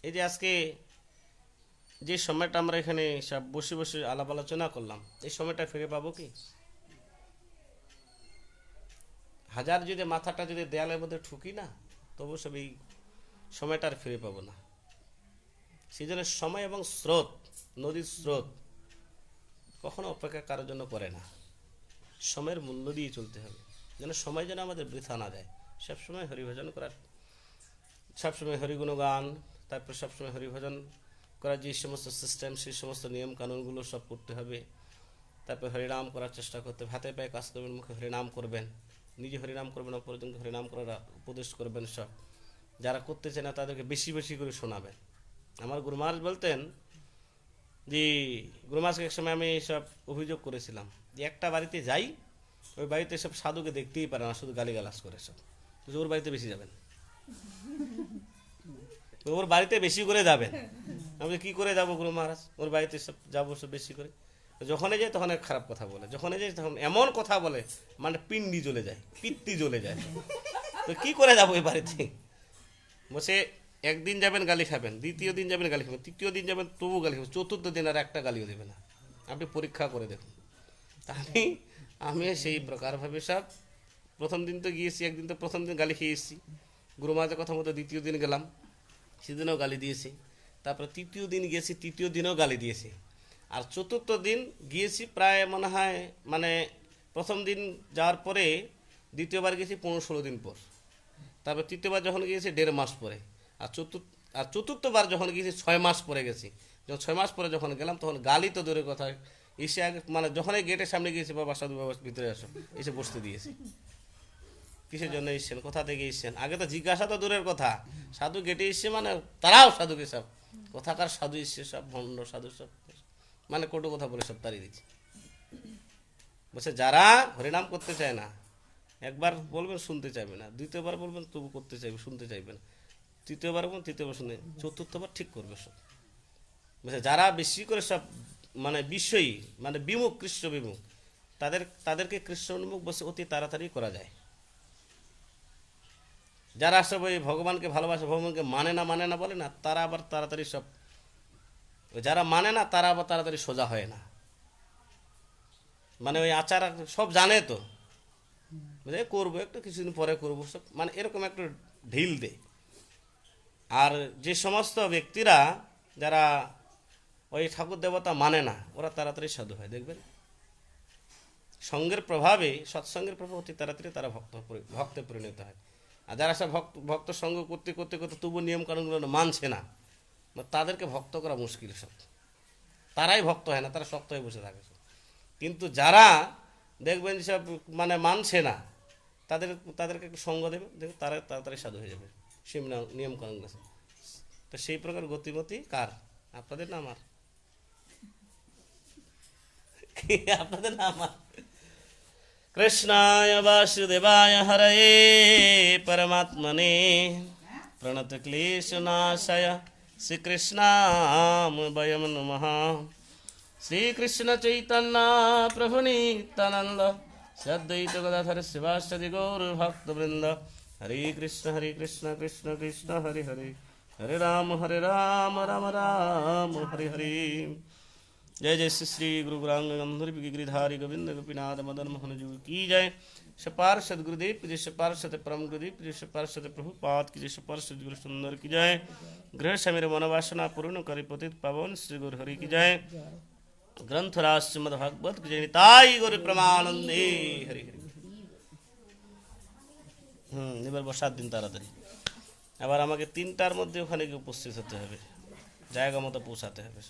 এই যে আজকে যে সময়টা আমরা এখানে সব বসে বসে আলাপ আলোচনা করলাম, এই সময়টা ফিরে পাবো কি? হাজার যদি মাথাটা যদি দেয়ালের মধ্যে ঠুকি না, তবু সব এই সময়টা আর ফিরে পাবো না। সেই জন্য সময় এবং স্রোত, নদীর স্রোত কখনো অপেক্ষা কারোর জন্য করে না। সময়ের মূল্য দিয়ে চলতে হবে, যেন সময় যেন আমাদের বৃথা না যায়। সবসময় হরিভজন করার, সবসময় হরিগুণগান, তারপর সবসময় হরিভজন করার যে সমস্ত সিস্টেম, সেই সমস্ত নিয়ম কানুনগুলো সব করতে হবে। তারপর হরিনাম করার চেষ্টা করতে হবে। হাতে পায়ে কাজ করবেন, মুখে হরিনাম করবেন, নিজে হরিনাম করবেন, অপরজনকে হরিনাম করার উপদেশ করবেন। সব যারা করতে চায় না তাদেরকে বেশি বেশি করে শোনাবেন। আমার গুরু মহারাজ বলতেন যে, গুরু মহারাজকে এক সময় আমি সব অভিযোগ করেছিলাম যে একটা বাড়িতে যাই, ওই বাড়িতে সব সাধুকে দেখতেই পারে না, শুধু গালিগালাজ করে সব। ওর বাড়িতে বেশি যাবেন, ওর বাড়িতে বেশি করে যাবেন। আমি কি করে যাবো গুরু মহারাজ, ওর বাড়িতে সব যাবো সব বেশি করে। যখনই যায় তখন খারাপ কথা বলে, যখনই যায় তখন এমন কথা বলে মানে পিন্ডি জ্বলে যায়, পিত্তি জ্বলে যায়। তো কি করে যাবো ওই বাড়িতে? বসে একদিন যাবেন গালি খাবেন, দ্বিতীয় দিন যাবেন গালি খাবেন, তৃতীয় দিন যাবেন তবু গালি খাবেন, চতুর্থ দিন আর একটা গালিও দেবে না। আপনি পরীক্ষা করে দেখুন। আমি সেই প্রকারভাবে সব প্রথম দিন তো গিয়েছি, একদিন তো প্রথম দিন গালি খেয়ে এসেছি, গুরু মহারাজের কথা মতো দ্বিতীয় দিন গেলাম, সেদিনও গালি দিয়েছি। তারপরে তৃতীয় দিন গিয়েছি, তৃতীয় দিনেও গালি দিয়েছি। আর চতুর্থ দিন গিয়েছি প্রায় মনে হয় মানে প্রথম দিন যাওয়ার পরে দ্বিতীয়বার গেছি 15-16 দিন পর, তারপর তৃতীয়বার যখন গিয়েছি 1.5 মাস পরে, আর চতুর্থবার যখন গিয়েছি 6 মাস পরে গেছি। যখন 6 মাস পরে যখন গেলাম তখন গালি তো দূরের কথা, এসে আগে মানে যখনই গেটের সামনে গিয়েছি, বাবা সাধু বাবা ভিতরে আসো, এসে বসতে দিয়েছি। কিসের জন্য এসছেন, কোথা থেকে এসছেন, আগে তো জিজ্ঞাসা তো দূরের কথা, সাধু গেটে এসছে মানে তারাও সাধুকে সব কোথাকার সাধু এসছে, সব ভণ্ড সাধু সব মানে কটু কথা বলে সব তাড়িয়ে দিচ্ছে। বলছে যারা হরিনাম করতে চায় না, একবার বলবেন শুনতে চাইবে না, দ্বিতীয়বার বলবেন তবু করতে চাইবে, শুনতে চাইবে না, তৃতীয়বার বলবেন, তৃতীয়বার শুনে, চতুর্থবার ঠিক করবে সব। বলছে যারা বেশি করে সব মানে বিষয়ী মানে বিমুখ, কৃষ্ণ বিমুখ, তাদেরকে কৃষ্ণ উন্মুখ বসে অতি তাড়াতাড়ি করা যায়। যারা সব ওই ভগবানকে ভালোবাসে, ভগবানকে মানে না বলে না, তারা আবার তাড়াতাড়ি সব, যারা মানে না তারা আবার তাড়াতাড়ি সোজা হয় না। মানে ওই আচার সব জানে তো, করবো একটু কিছুদিন পরে করবো সব, মানে এরকম একটু ঢিল দেয়। আর যে সমস্ত ব্যক্তিরা যারা ওই ঠাকুর দেবতা মানে না, ওরা তাড়াতাড়ি সাধু হয়, দেখবেন সঙ্গের প্রভাবে, সৎসঙ্গের প্রভাবে অতি তাড়াতাড়ি তারা ভক্তে পরিণত হয়। আর যারা সব ভক্ত সঙ্গ করতে করতে করতে তবু নিয়মকানুনগুলো মানছে না, তাদেরকে ভক্ত করা মুশকিল সব, তারাই ভক্ত হয় না, তারা শক্ত হয়ে বসে থাকে সব। কিন্তু যারা দেখবেন সব মানে মানছে না, তাদেরকে একটু সঙ্গ দেবে, দেখবে তারা তাড়াতাড়ি সাধু হয়ে যাবে সেই নিয়মকানুন আছে। তো সেই প্রকার গতিমতি কার, আপনাদের না আমার? আপনাদের না আমার? কৃষ্ণায় বাসুদেবায় হরয়ে পরমাত্মনে প্রণত ক্লেশনাশয় শ্রীকৃষ্ণাম বয়ম নমঃ। শ্রীকৃষ্ণ চৈতন্য প্রভু নিত্যানন্দ সদ্বৈত গদাধর শিবাসাদি গৌর ভক্তবৃন্দ। হরে কৃষ্ণ কৃষ্ণ কৃষ্ণ হরে হরে, হরে রাম রাম রাম হরে হরে। जय जय श्री श्री गुरु गुरांग गंधर्व गिरिधारी गोविंद गोपीनाथ मदन मोहन जी की जय। सपार सदगुरुदेव की जय, सपार सत परम गुरुदेव की जय, सपार सत प्रभुपाद की जय, सपार सदगुरु सुंदर की जय। गृह समीर मनोवासना पूर्ण करि पतित पावन श्री गुरु हरि की जय। ग्रंथराज श्रीमद् भागवत की जय। निताई गुरु प्रमानंदे हरि हरि। এবার বসার দিন তাড়াতাড়ি, আবার আমাকে 3টার মধ্যে ওখানে গিয়ে উপস্থিত হতে হবে, জায়গা মতো পৌঁছাতে হবে।